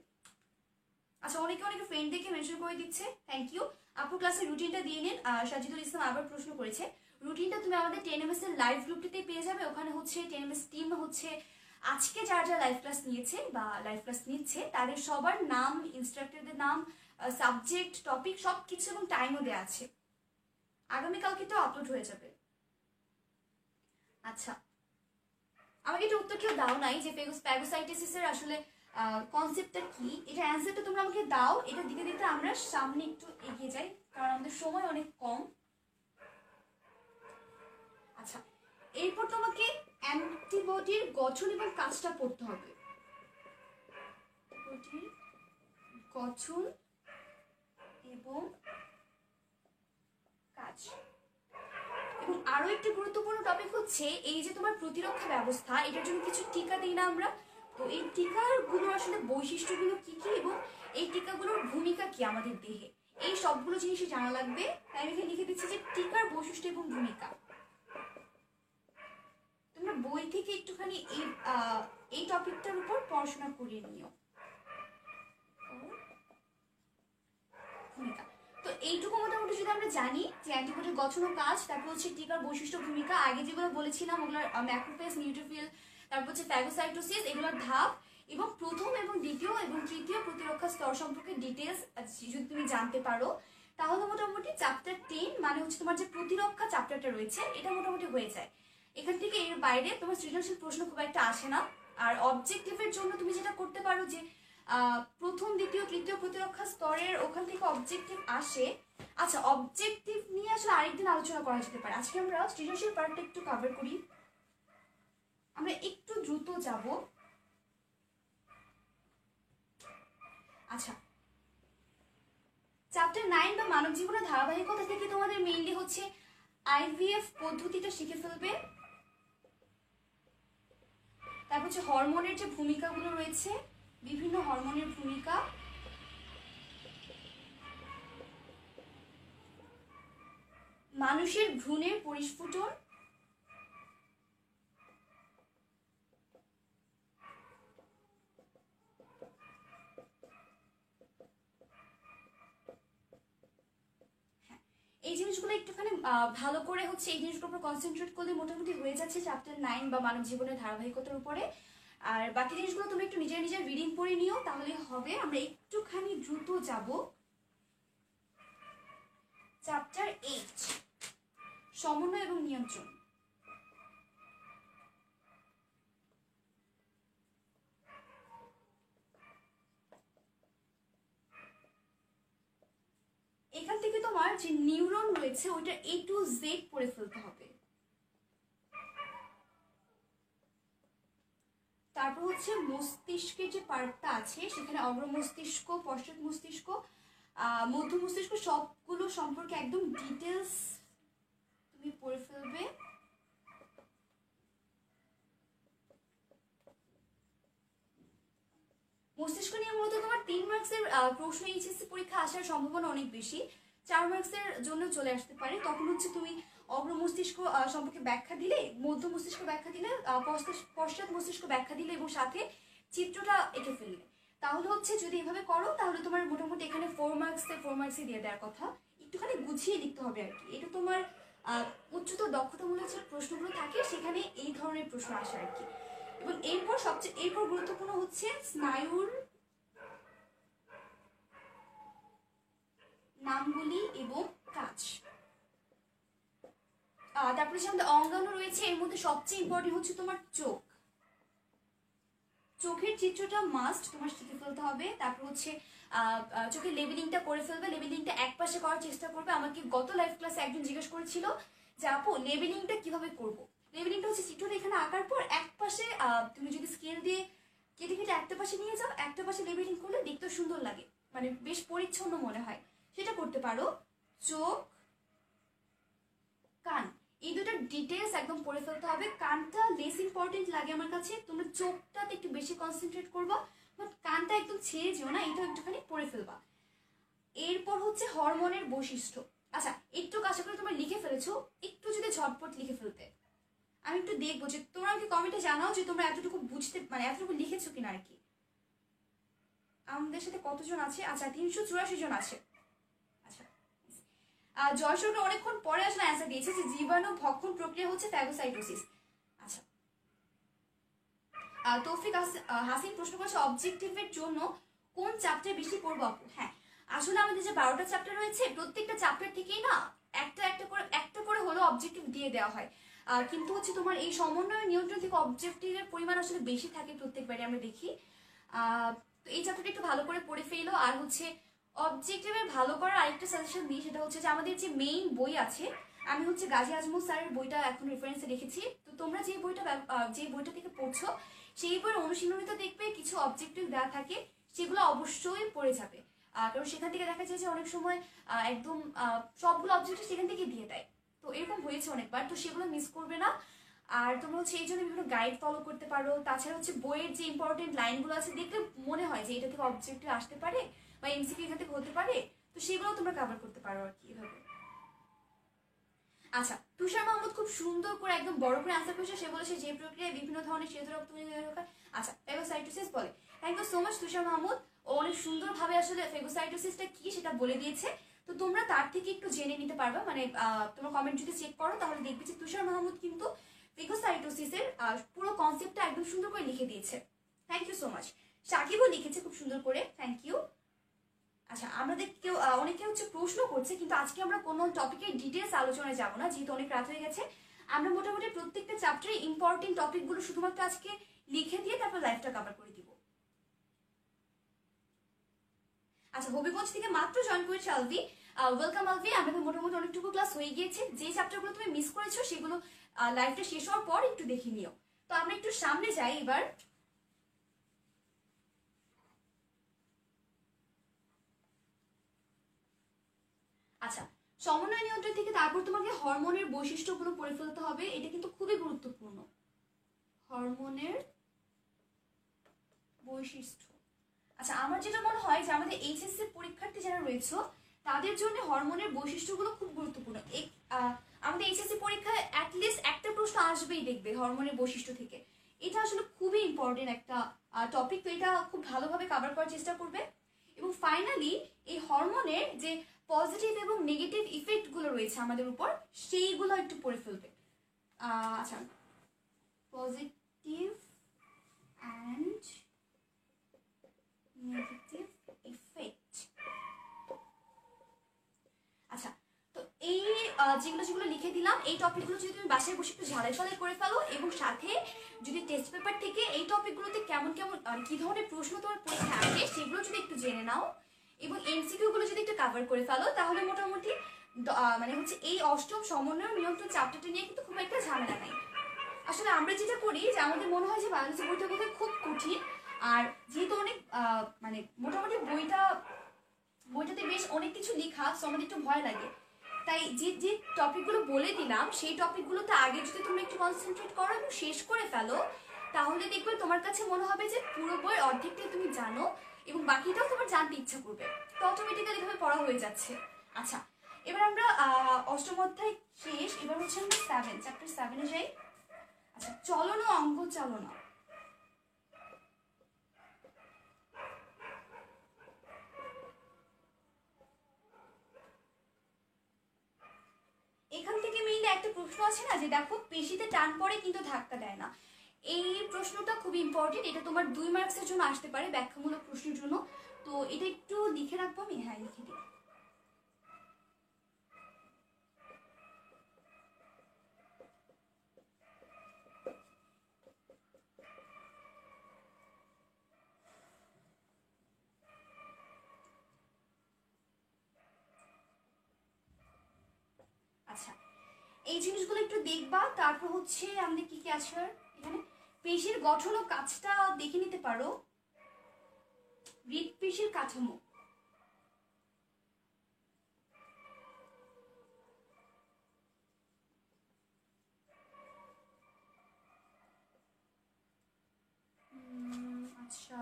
আচ্ছা অনেকে অনেকে ফ্রেন্ড দেখে মেনশন করে দিচ্ছে, থ্যাংক ইউ। আপুর ক্লাসের রুটিনটা দিয়ে নিন। সাজিদুল ইসলাম আবার প্রশ্ন করেছে, রুটিনটা তুমি আমাদের 10ms এর লাইভ গ্রুপটিতে পেয়ে যাবে। ওখানে হচ্ছে 10ms টিম হচ্ছে আজকে যারা যারা লাইভ ক্লাস নিয়েছে বা লাইভ ক্লাস নিচ্ছে তাদের সবার নাম, ইনস্ট্রাক্টরদের নাম, সাবজেক্ট, টপিক সব কিছু এবং টাইমও দেওয়া আছে। আগামীকালকে তো আপলোড হয়ে যাবে। আচ্ছা আমাকে এটা উত্তর কেউ দাও নাই যে ফ্যাগোসাইটোসিসের আসলে কনসেপ্টটা কি, এটা অ্যান্সারটা তোমরা আমাকে দাও। এটা দিতে দিতে আমরা সামনে একটু এগিয়ে যাই কারণ আমাদের সময় অনেক কম। আচ্ছা এরপর তোমাকে অ্যান্টিবডির গঠন এবং কাজটা পড়তে হবে। অ্যান্টিবডির গঠন এবং কাজ। এবং আরো একটি গুরুত্বপূর্ণ টপিক হচ্ছে এই যে তোমার প্রতিরক্ষা ব্যবস্থা, এটার জন্য কিছু টিকা দিই না আমরা, তো এই টিকাগুলোর আসলে বৈশিষ্ট্যগুলো কি কি এবং এই টিকাগুলোর ভূমিকা কি আমাদের দেহে, এই সবগুলো জিনিসই জানা লাগবে। তাই আমি এখানে লিখে দিচ্ছি যে টিকার বৈশিষ্ট্য এবং ভূমিকা। তোমরা বই থেকে একটুখানি এই টপিকটার উপর পড়াশোনা করিয়ে নিও। ভূমিকা তো এইটুকু মোটামুটি যদি আমরা জানি যে অ্যান্টিবডির গঠন ও কাজ, তারপর হচ্ছে টিকার বৈশিষ্ট্য, ভূমিকা, আগে যেগুলো বলেছিলাম ওগুলোর ম্যাক্রোফেজ, নিউট্রোফিল, তারপর হচ্ছে ফ্যাগোসাইটোসিস, এগুলোর ধাপ এবং প্রথম এবং দ্বিতীয় এবং তৃতীয় প্রতিরক্ষা স্তর সম্পর্কে ডিটেলস যদি তুমি জানতে পারো তাহলে মোটামুটি চ্যাপ্টার 10 মানে হচ্ছে তোমার যে প্রতিরক্ষা চ্যাপ্টারটা রয়েছে এটা মোটামুটি হয়ে যায়। এখান থেকে এর বাইরে তোমার সৃজনশীল প্রশ্ন খুব একটা আসে না। আর অবজেক্টিভের জন্য তুমি যেটা করতে পারো যে প্রথম, দ্বিতীয়, তৃতীয় প্রতিরক্ষা স্তরের ওখান থেকে অবজেক্টিভ আসে। আচ্ছা অবজেক্টিভ নিয়ে আসলে আরেকদিন আলোচনা করা যেতে পারে, আজকে আমরা সৃজনশীল পার্টটা একটু কভার করি। আমরা একটু দ্রুত যাব। আচ্ছা চ্যাপ্টার 9 বা মানব জীবনের ধারাবাহিকতা থেকে তোমাদের মেইনলি হচ্ছে আইভিএফ পদ্ধতিটা শিখে ফেলবে। তারপর হচ্ছে হরমোনের যে ভূমিকাগুলো রয়েছে, বিভিন্ন হরমোনের ভূমিকা, মানুষের ভ্রূণের পরিস্ফুটন, এই জিনিসগুলো একটুখানি ভালো করে হচ্ছে এই জিনিসগুলোর উপর কনসেন্ট্রেট করলে মোটামুটি হয়ে যাচ্ছে চ্যাপ্টার 9 বা মানব জীবনের ধারাবাহিকতার উপরে। আর বাকি জিনিসগুলো তুমি একটু নিজের নিজের রিডিং পড়ে নিও, তাহলে হবে। আমরা একটুখানি দ্রুত যাব চ্যাপ্টার 8, সমন্বয় এবং নিয়ন্ত্রণ। এখান থেকে তোমার যে নিউরন রয়েছে ওইটা A to Z পড়ে ফেলতে হবে। তারপর হচ্ছে মস্তিষ্কের যে পার্টটা আছে সেখানে অগ্র মস্তিষ্ক, পশ্চাৎ মস্তিষ্ক, মধ্য মস্তিষ্ক সবগুলো সম্পর্কে একদম ডিটেলস তুমি পড়ে ফেলবে। মস্তিষ্ক নিয়ে মূলত তোমার 3 মার্কসের প্রশ্ন এইচএসসি পরীক্ষা আসার সম্ভাবনা অনেক বেশি, 4 মার্কসের জন্য চলে আসতে পারে। তখন হচ্ছে তুমি অগ্র মস্তিষ্ক সম্পর্কে ব্যাখ্যা দিলে, মধ্য মস্তিষ্ক ব্যাখ্যা দিলে, পশ্চাৎ মস্তিষ্ক ব্যাখ্যা দিলে এবং সাথে চিত্রটা এঁকে ফেললে, তাহলে হচ্ছে যদি এভাবে করো তাহলে তোমার মোটামুটি এখানে 4 মার্কসে দিয়ে দেওয়ার কথা। একটুখানি গুছিয়ে লিখতে হবে আর কি। এটা তোমার উচ্চতর দক্ষতামূলক যে প্রশ্নগুলো থাকে সেখানে এই ধরনের প্রশ্ন আসে আর কি। এবং এরপর গুরুত্বপূর্ণ হচ্ছে স্নায়ুর নামগুলি এবং কাজ। তারপরে যে আমাদের অঙ্গাণু রয়েছে এর মধ্যে সবচেয়ে ইম্পর্টেন্ট হচ্ছে তোমার চোখ। চোখের চিত্রটা মাস্ট তোমার শিখে ফেলতে হবে। তারপর হচ্ছে চোখের লেবেলিংটা করে ফেলবে। লেবেলিংটা এক পাশে করার চেষ্টা করবে। আমাকে গত লাইভ ক্লাসে একজন জিজ্ঞেস করেছিল যে আপু লেবেলিংটা কিভাবে করবো। লেবেলিংটা হচ্ছে চিত্রটা এখানে আঁকার পর এক পাশে তুমি যদি স্কেল দিয়ে কেটে কেটে একটা পাশে নিয়ে যাও, একটা পাশে লেবেলিং করলে দেখতে সুন্দর লাগে, মানে বেশ পরিচ্ছন্ন মনে হয়, সেটা করতে পারো। চোখ, কান, এই দুটো ডিটেলস একদম পড়ে ফেলতে হবে। কানটা লেস ইম্পর্টেন্ট লাগে আমার কাছে, তোমরা চোখটাতে একটু বেশি কনসেন্ট্রেট করবা, বাট কানটা একদম ছেড়ে যেও না, এটা একটুখানি পড়ে ফেলবা। এরপর হচ্ছে হরমোনের বৈশিষ্ট্য। আচ্ছা, একটু আশা করি তোমরা লিখে ফেলেছো, একটু যদি ঝটপট লিখে ফেলতে, আমি একটু দেখবো যে তোমরা আমাকে কমেন্টে জানাও যে তোমরা এতটুকু বুঝতে, মানে এতটুকু লিখেছো কিনা আর কি। আমাদের সাথে কতজন আছে? আচ্ছা 384 জন আছে। আচ্ছা, জয়সরকার অনেকক্ষণ পরে আসলে অ্যান্সার দিয়েছে যে জীবাণু ভক্ষণ প্রক্রিয়া হচ্ছে ফ্যাগোসাইটোসিস। আচ্ছা, তৌফিক হাসিন প্রশ্ন করেছে অবজেক্টিভের জন্য কোন চ্যাপ্টার বেশি পড়বো আপু? হ্যাঁ, আসলে আমাদের যে 12টা চ্যাপ্টার রয়েছে প্রত্যেকটা চ্যাপ্টার থেকেই না একটা করে হলো অবজেক্টিভ দিয়ে দেওয়া হয়। কিন্তু হচ্ছে তোমার এই সমন্বয় নিয়ন্ত্রণ থেকে অবজেক্টিভের পরিমাণ আসলে বেশি থাকে প্রত্যেকবারে আমরা দেখি। তো এই চ্যাপ্টারটা একটু ভালো করে পড়ে ফেলো। আর হচ্ছে অবজেক্টিভের ভালো করার আরেকটা সাজেশন দিই, সেটা হচ্ছে যে আমাদের যে মেইন বই আছে, আমি হচ্ছে গাজী আজমল স্যারের বইটা এখন রেফারেন্সে রেখেছি। তো তোমরা যে বইটা থেকে পড়ছো সেই বইয়ের অনুশীলনীতে দেখবে কিছু অবজেক্টিভ দেওয়া থাকে, সেগুলো অবশ্যই পড়ে যাবে। কারণ সেখান থেকে দেখা যায় যে অনেক সময় একদম সবগুলো অবজেক্টিভ সেখান থেকে দিয়ে দেয়, তো এরকম হয়েছে অনেকবার, তো সেগুলো মিস করবে না। আর তোমরা হচ্ছে এই জন্য বিভিন্ন গাইড ফলো করতে পারো। তাছাড়া হচ্ছে বইয়ের যে ইম্পর্টেন্ট লাইনগুলো আছে দেখলে মনে হয় যে এটা থেকে অবজেক্টিভ আসতে পারে বা এমসিকিউ এখান থেকে হতে পারে, তো সেগুলো তোমরা কভার করতে পারো আর কি এভাবে। আচ্ছা, তুষার মাহমুদ খুব সুন্দর করে একদম বড় করে আনসার করেছে। সে বলেছে যে প্রক্রিয়ায় বিভিন্ন ধরনের শ্বেত রক্ত। আচ্ছা, ফেগোসাইটোসিস বলে। থ্যাংক ইউ সো মাচ তুষার মাহমুদ, ও অনেক সুন্দরভাবে আসলে ফেগোসাইটোসিসটা কি সেটা বলে দিয়েছে। তো তোমরা তার থেকে একটু জেনে নিতে পারবে, মানে তোমরা কমেন্ট যদি চেক করো তাহলে দেখবে যে তুষার মাহমুদ কিন্তু ফেগোসাইটোসিসের পুরো কনসেপ্টটা একদম সুন্দর করে লিখে দিয়েছে। Thank you so much. সাকিবও লিখেছে খুব সুন্দর করে, থ্যাংক ইউ। আচ্ছা, আমাদের অনেকে হচ্ছে প্রশ্ন করছে, কিন্তু আজকে আমরা কোনো টপিকের ডিটেলস আলোচনায় যাব না, যেহেতু অনেক রাত হয়ে গেছে। আমরা মোটামুটি প্রত্যেকটা চ্যাপ্টারে ইম্পর্টেন্ট টপিকগুলো শুধুমাত্র আজকে লিখে দিয়ে তারপর লাইভটা কভার করে দিব। আচ্ছা, হবিগঞ্জ থেকে মাত্র জয়েন করেছে আলভি, ওয়েলকাম আলভি। আমাদের মোটামুটি অনেকটুকু ক্লাস হয়ে গিয়েছে। যে চ্যাপ্টারগুলো তুমি মিস করেছো সেগুলো লাইভটা শেষ হওয়ার পর একটু দেখে নিও। তো আমরা একটু সামনে যাই এবার। আচ্ছা, সমন্বয় নিয়ন্ত্রণ থেকে তারপর তোমাকে হরমোনের বৈশিষ্ট্যগুলো পড়ে ফেলতে হবে। এটা কিন্তু খুবই গুরুত্বপূর্ণ, হরমোনের বৈশিষ্ট্য। আচ্ছা, আমার যেটা মনে হয় যে আমাদের এইচএসসি পরীক্ষার্থী যারা রয়েছে তাদের জন্য হরমোনের বৈশিষ্ট্যগুলো খুব গুরুত্বপূর্ণ। আমাদের এইচএসসি পরীক্ষায় অ্যাটলিস্ট একটা প্রশ্ন আসবেই দেখবে হরমোনের বৈশিষ্ট্য থেকে। এটা আসলে খুবই ইম্পর্টেন্ট একটা টপিক, তো এটা খুব ভালোভাবে কভার করার চেষ্টা করবে। এবং ফাইনালি এই হরমোনের যে পজিটিভ এবং নেগেটিভ ইফেক্টগুলো রয়েছে আমাদের উপর সেইগুলো একটু পড়ে ফেলবে। আচ্ছা, পজিটিভ অ্যান্ড নেগেটিভ ইফেক্ট। আচ্ছা, তো এই যেগুলো যেগুলো লিখে দিলাম এই টপিকগুলো যদি তুমি বাসায় বসে একটু ঝালাই ফালাই করে ফেলো, এবং সাথে যদি টেস্ট পেপার থেকে এই টপিকগুলোতে কেমন কেমন কি ধরনের প্রশ্ন তোমার পরীক্ষায় আসে সেগুলো যদি একটু জেনে নাও, এবং এমসিকিউ গুলো যদি একটু কভার করে ফেলো, তাহলে মোটামুটি মানে হচ্ছে এই অষ্টম সমন্বয় নিয়ন্ত্রণ চ্যাপ্টারটা নিয়ে কিন্তু খুব একটা ঝামেলা নাই। আসলে আমরা যেটা করি যে আমাদের মনে হয় যে বায়োলজি বইটা বোধহয় খুব কঠিন, আর যেহেতু অনেক মানে মোটামুটি বইটাতে বেশ অনেক কিছু লেখা, সো আমাদের একটু ভয় লাগে। তাই যে যে টপিকগুলো বলে দিলাম সেই টপিকগুলোতে আগে যদি তুমি একটু কনসেন্ট্রেট করো এবং শেষ করে ফেলো, তাহলে দেখবে তোমার কাছে মনে হবে যে পুরো বইয়ের অর্ধেকটাই তুমি জানো এবং বাকিটাও তোমার জানতে ইচ্ছা করবে, তো অটোমেটিক্যালি এভাবে পড়া হয়ে যাচ্ছে। আচ্ছা, এবার আমরা অষ্টম অধ্যায় শেষ, এবার হচ্ছে আমরা চ্যাপ্টার 7-এ যাই। আচ্ছা, চলন ও অঙ্গ চালনা। এখান থেকে মেইনলি একটা প্রশ্ন আছে না যে দেখো পেশিতে টান পড়ে কিন্তু ধাক্কা দেয় না, এই প্রশ্নটা খুব ইম্পর্টেন্ট। এটা তোমার 2 মার্কসের জন্য আসতে পারে, ব্যাখ্যামূলক প্রশ্নের জন্য। তো এটা একটু লিখে রাখবো আমি, হ্যাঁ লিখে দিই। আচ্ছা, এই জিনিসগুলো একটু দেখবা। তারপর হচ্ছে আমাদের কি কি আছে এখানে, পেশির গঠন ও কাজটা দেখে নিতে পারো। হৃৎপেশির কাঠামো, আচ্ছা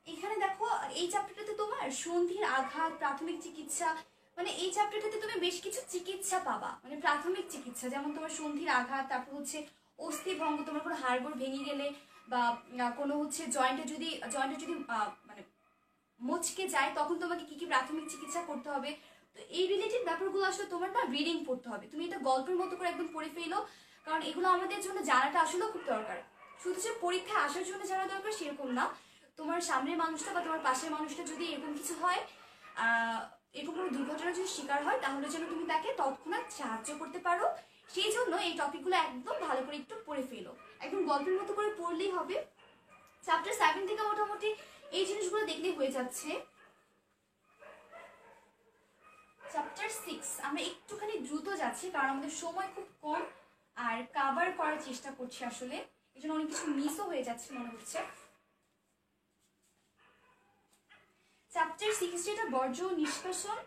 এখানে দেখো এই চ্যাপ্টারটাতে তোমার সন্ধির আঘাত, প্রাথমিক চিকিৎসা, মানে এই চ্যাপ্টারটাতে তুমি বেশ কিছু চিকিৎসা পাবা, মানে প্রাথমিক চিকিৎসা, যেমন তোমার সন্ধির আঘাত, তারপর হচ্ছে অস্থি ভঙ্গ, তোমার কোনো হাড়গোড় ভেঙে গেলে বা কোনো হচ্ছে জয়েন্টে যদি মানে মচকে যায় তখন তোমাকে কি কি প্রাথমিক চিকিৎসা করতে হবে। তো এই রিলেটেড ব্যাপারগুলো আসলে তোমার না রিডিং পড়তে হবে, তুমি এটা গল্পের মতো করে একদম পড়ে ফেলো, কারণ এগুলো আমাদের জন্য জানাটা আসলেও খুব দরকার। শুধু যে পরীক্ষায় আসার জন্য জানা দরকার সেরকম না, তোমার সামনের মানুষটা বা তোমার পাশের মানুষটা যদি এরকম কিছু হয়, এরকম কোনো দুর্ঘটনার যদি শিকার হয়, তাহলে যেন তুমি তাকে তৎক্ষণাৎ সাহায্য করতে পারো। সেই জন্য এই টপিকগুলো একদম ভালো করে একটু পড়ে ফেলো, একদম গল্পের মতো করে পড়লেই হবে। চ্যাপ্টার 7 থেকে মোটামুটি এই জিনিসগুলো দেখলেই হয়ে যাচ্ছে। চ্যাপ্টার 6 আমরা একটুখানি দ্রুত যাচ্ছি কারণ আমাদের সময় খুব কম, আর কভার করার চেষ্টা করছি আসলে, এই জন্য অনেক কিছু মিসও হয়ে যাচ্ছে মনে হচ্ছে। চ্যাপ্টার 6 যেটা বর্জ্য নিষ্কাশন,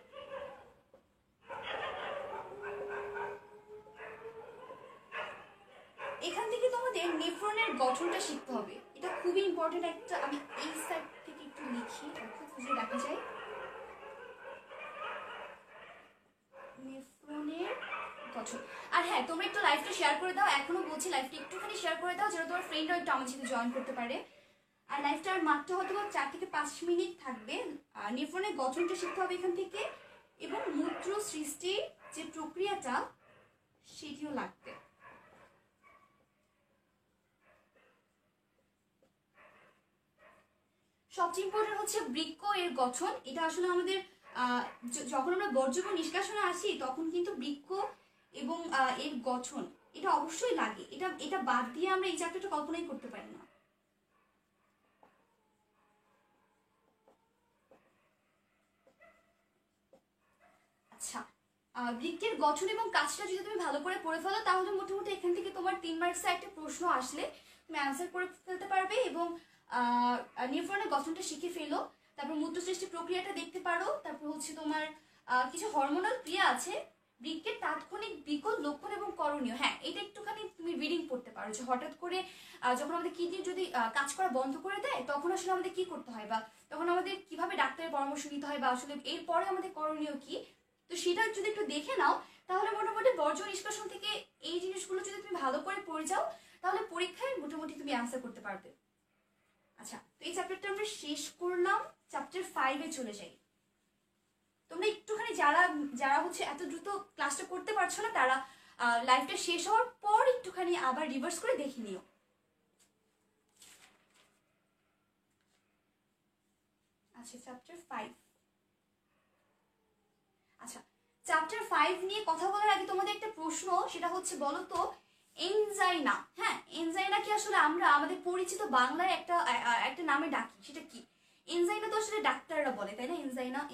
এখান থেকে তোমাদের নেফ্রনের গঠনটা শিখতে হবে, এটা খুবই ইম্পর্টেন্ট একটা। আমি এই সাইড থেকে একটু লিখি, খুব খুঁজে দেখা যায়। নেফ্রনের গঠন, আর হ্যাঁ তোমরা একটু লাইভটা শেয়ার করে দাও, এখনো বলছি লাইভটা একটুখানি শেয়ার করে দাও যেন তোমার ফ্রেন্ডরা একটু আমার সাথে জয়েন করতে পারে। আর লাইভটার মাত্র হয়তো 4 থেকে 5 মিনিট থাকবে। আর নেফ্রনের গঠনটা শিখতে হবে এখান থেকে, এবং মূত্র সৃষ্টির যে প্রক্রিয়াটা সেটিও লাগবে। সবচেয়ে ইম্পর্টেন্ট হচ্ছে বৃক্ক এর গঠন, এটা আসলে আমাদের যখন আমরা বর্জ্য নিষ্কাশনে আসি তখন কিন্তু বৃক্ক এবং এর গঠন এটা অবশ্যই লাগে, এটা এটা বাদ দিয়ে আমরা এই চ্যাপ্টারটা কল্পনাই করতে পারি না। আচ্ছা, বৃক্কের গঠন এবং কাজটা যদি তুমি ভালো করে পড়ে ফেলো, তাহলে মোটামুটি এখান থেকে তোমার 3 মার্কসে একটা প্রশ্ন আসলে তুমি অ্যান্সার করে ফেলতে পারবে, এবং নেফ্রনের গঠনটা শিখে ফেলো। তারপর মূত্র সৃষ্টি প্রক্রিয়াটা দেখতে পারো। তারপর হচ্ছে তোমার কিছু হরমোনাল ক্রিয়া আছে, বৃক্কের তাৎক্ষণিক বিকল লক্ষণ এবং করণীয়, হ্যাঁ এটা একটুখানি তুমি রিডিং পড়তে পারো, যে হঠাৎ করে যখন আমাদের কিডনি যদি কাজ করা বন্ধ করে দেয় তখন আসলে আমাদের কি করতে হয়, বা তখন আমাদের কিভাবে ডাক্তারের পরামর্শ নিতে হয়, বা আসলে এরপরে আমাদের করণীয় কি, তো সেটা যদি একটু দেখে নাও তাহলে মোটামুটি বর্জ্য নিষ্কাশন থেকে এই জিনিসগুলো যদি তুমি ভালো করে পড়ে যাও তাহলে পরীক্ষায় মোটামুটি তুমি অ্যান্সার করতে পারবে। আচ্ছা, তো এই চ্যাপ্টারটা আমরা শেষ করলাম, চ্যাপ্টার 5-এ চলে যাই। তোমরা একটুখানি যারা যারা হচ্ছে এত দ্রুত ক্লাসটা করতে পারছো না তারা লাইভটা শেষ হওয়ার পর একটুখানি আবার রিভার্স করে দেখে নিও। আচ্ছা চ্যাপ্টার 5, আচ্ছা চ্যাপ্টার 5 নিয়ে কথা বলার আগে তোমাদের একটা প্রশ্ন, সেটা হচ্ছে বলো তো এনজাইনা, হ্যাঁ এনজাইনা কি আসলে আমরা আমাদের পরিচিত বাংলায় একটা নামে ডাকি, সেটা কি? এনজাইনা তো আসলে ডাক্তাররা বলে, তাই না?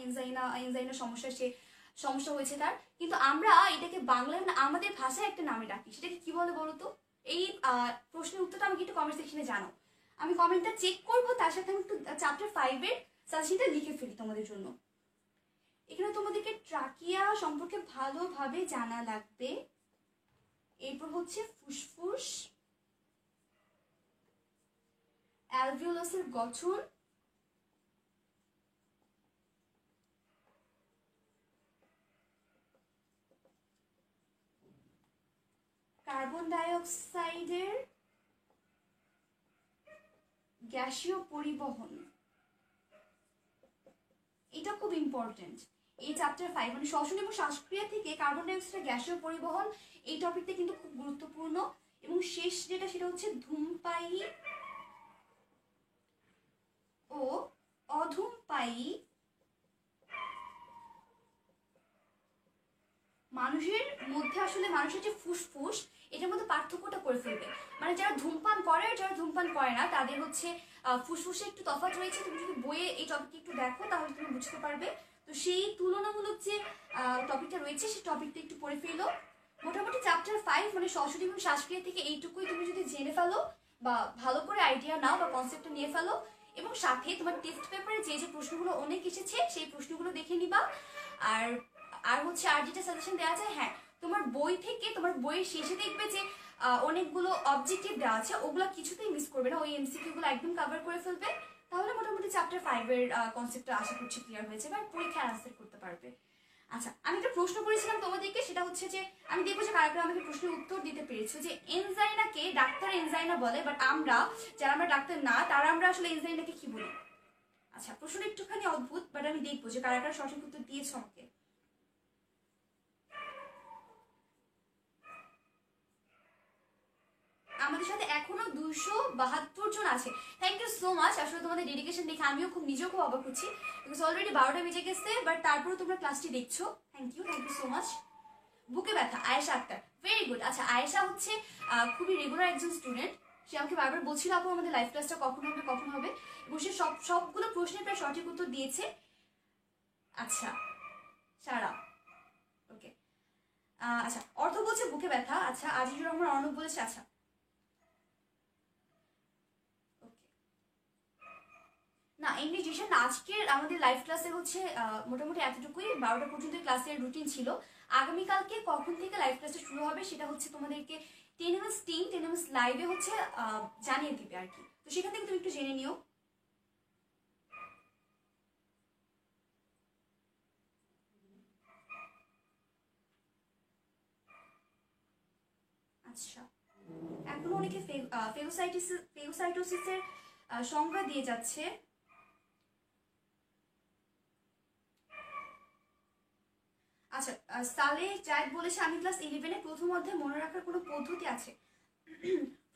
এনজাইনা সমস্যা হয়েছে তার, কিন্তু আমরা এটাকে বাংলায় আমাদের ভাষায় একটা নামে ডাকি, সেটাকে কি বলে বলো তো? এই প্রশ্নের উত্তরটা আমাকে একটু কমেন্ট সেকশনে জানাও। আমি কমেন্টটা চেক করবো, তার সাথে আমি একটু চ্যাপ্টার 5-এর সাজেশনটা লিখে ফেলি তোমাদের জন্য। এখানে তোমাদেরকে ট্রাকিয়া সম্পর্কে ভালোভাবে জানা লাগবে। এরপর হচ্ছে ফুসফুস, অ্যালভিওলাসের গঠন, কার্বন ডাই অক্সাইডের গ্যাসীয় পরিবহন, এটা খুব ইম্পর্টেন্ট এই চ্যাপ্টার 5, মানে শ্বসন এবং শ্বাসক্রিয়া থেকে কার্বন ডাই অক্সাইডের গ্যাসীয় পরিবহন, এই টপিকটা কিন্তু খুব গুরুত্বপূর্ণ। এবং শেষ যেটা সেটা হচ্ছে ধূমপায়ী ও অধূমপায়ী মানুষের মধ্যে আসলে মানুষের যে ফুসফুস, এটার মধ্যে পার্থক্যটা করে ফেলবে। মানে যারা ধূমপান করে আর যারা ধূমপান করে না তাদের হচ্ছে ফুসফুসে একটু তফাৎ রয়েছে। তুমি যদি বইয়ে এই টপিকটা একটু দেখো তাহলে তুমি বুঝতে পারবে। তো সেই তুলনামূলক যে টপিকটা রয়েছে সেই টপিকটা একটু পড়ে ফেলো। মোটামুটি চ্যাপ্টার 5 মানে শ্বসন এবং শ্বাসক্রিয়া থেকে এইটুকুই তুমি যদি জেনে ফেলো বা ভালো করে আইডিয়া নাও বা কনসেপ্টটা নিয়ে ফেলো, এবং সাথে তোমার টেস্ট পেপারে যে যে প্রশ্নগুলো অনেক এসেছে সেই প্রশ্নগুলো দেখে নিবা। আর আর হচ্ছে আর যেটা সাজেশন দেওয়া যায়, হ্যাঁ তোমার বই থেকে তোমার বইয়ের শেষে দেখবে যে অনেকগুলো অবজেক্টিভ দেওয়া আছে, ওগুলো কিছুতেই মিস করবে না, ওই এমসিকিউ গুলো একদম কভার করে ফেলবে। তাহলে মোটামুটি চ্যাপ্টার 5-এর কনসেপ্টটা আশা করছি ক্লিয়ার হয়েছে বা পরীক্ষায় আনসার করতে পারবে। আচ্ছা আমি একটা প্রশ্ন করেছিলাম তোমাদেরকে, সেটা হচ্ছে যে আমি দেখবো যে কারা আমাকে প্রশ্নের উত্তর দিতে পেরেছো, যে এনজাইনাকে ডাক্তার এনজাইনা বলে, বাট আমরা যারা আমরা ডাক্তার না তারা আমরা আসলে এনজাইনাকে কি বলি? আচ্ছা প্রশ্নটা একটুখানি অদ্ভুত, বাট আমি দেখবো যে কারা সঠিক উত্তর দিয়েছো আমাকে। আমাদের সাথে এখনো 272 জন আছে। Thank you so much. আসলে তোমাদের ডেডিকেশন দেখে আমিও নিজেও খুব অবাক হচ্ছি, বিকজ অলরেডি 12টা বেজে গেছে, বাট তারপরেও তোমরা ক্লাসটি দেখছো। Thank you so much. বুকে ব্যথা, আয়েশা আক্তার, ভেরি গুড। আচ্ছা আয়েশা হচ্ছে খুবই রেগুলার একজন স্টুডেন্ট। সে আমাকে বারবার বলছিল আপু আমাদের লাইভ ক্লাসটা কখন হবে, এবং সে সবগুলো প্রশ্নের প্রায় সঠিক উত্তর দিয়েছে। আচ্ছা সারা ওকে। আচ্ছা অর্থ বলছে বুকে ব্যথা। আচ্ছা আজিজুর রহমান অর্ণব বলেছে। আচ্ছা না ইংলিশ ডিভিশন না, আজকের আমাদের লাইভ ক্লাসে হচ্ছে মোটামুটি এতটুকুই, 12টা পর্যন্ত ক্লাসের রুটিন ছিল। আগামীকালকে কখন থেকে লাইভ ক্লাসটা শুরু হবে সেটা হচ্ছে তোমাদেরকে 10 লাইভে হচ্ছে জানিয়ে দিবে আর কি। তো সেখান থেকে তুমি একটু জেনে নিও। আচ্ছা এখনো অনেকে ফেগোসাইটোসিসের সংজ্ঞা দিয়ে যাচ্ছে। আচ্ছা সালে জায়েদ বলেছে আমি ক্লাস 11-এ প্রথম অধ্যায় মনে রাখার কোনো পদ্ধতি আছে?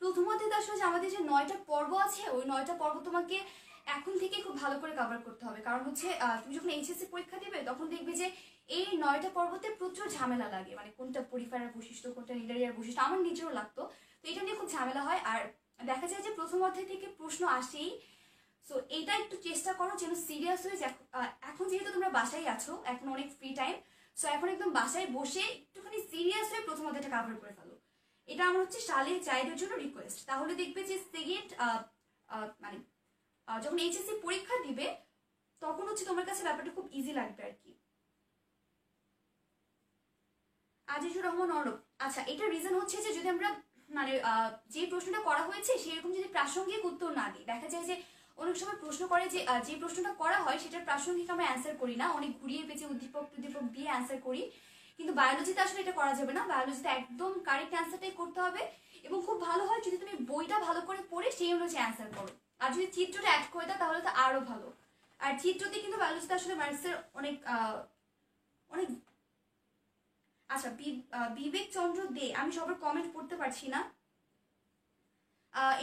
প্রথম অধ্যায়তে আসলে আমাদের যে 9টা পর্ব আছে, ওই 9টা পর্ব তোমাকে এখন থেকে খুব ভালো করে কভার করতে হবে। কারণ হচ্ছে তুমি যখন এইচএসসি পরীক্ষা দেবে তখন দেখবে যে এই 9টা পর্বতে প্রচুর ঝামেলা লাগে, মানে কোনটা পরিফেরার বৈশিষ্ট্য কোনটা নিডারিয়ার বৈশিষ্ট্য, আমার নিজেরও লাগতো। তো এটা নিয়ে খুব ঝামেলা হয়, আর দেখা যায় যে প্রথম অধ্যায় থেকে প্রশ্ন আসেই। সো এইটা একটু চেষ্টা করো যেন সিরিয়াস হয়ে যায়। এখন যেহেতু তোমরা বাসায় আছো, এখন অনেক ফ্রি টাইম, সো এখন একদম বাসায় বসে একটুখানি সিরিয়াস হয়ে প্রথম অধ্যায়টা কভার করে ফেলো। এটা আমার হচ্ছে সালে জায়েদের জন্য রিকোয়েস্ট। তাহলে দেখবে যে সেকেন্ড মানে যখন এইচএসসি পরীক্ষা দিবে তখন হচ্ছে তোমার কাছে ব্যাপারটা খুব ইজি লাগবে আর কি। আজিজুর রহমান অর্ণব, আচ্ছা এটা রিজন হচ্ছে যে যদি আমরা মানে যে প্রশ্নটা করা হয়েছে সেরকম যদি প্রাসঙ্গিক উত্তর না দিই, দেখা যায় যে অনেক সময় প্রশ্ন করে যে প্রশ্নটা করা হয় সেটার প্রাসঙ্গিক আমরা অ্যান্সার করি না, অনেক ঘুরিয়ে পেঁচে উদ্দীপক দিয়ে অ্যান্সার করি। কিন্তু বায়োলজিতে আসলে এটা করা যাবে না, বায়োলজিতে একদম কারেক্ট অ্যান্সারটাই করতে হবে। এবং খুব ভালো হয় যদি তুমি বইটা ভালো করে পড়ে সেই অনুযায়ী অ্যান্সার করো, আর যদি চিত্রটা অ্যাড করে দাও তাহলে তো আরো ভালো। আর চিত্রতে কিন্তু বায়োলজিতে আসলে ম্যাথসের অনেক অনেক। আচ্ছা, বিবেক চন্দ্র দে, আমি সবার কমেন্ট পড়তে পারছি না।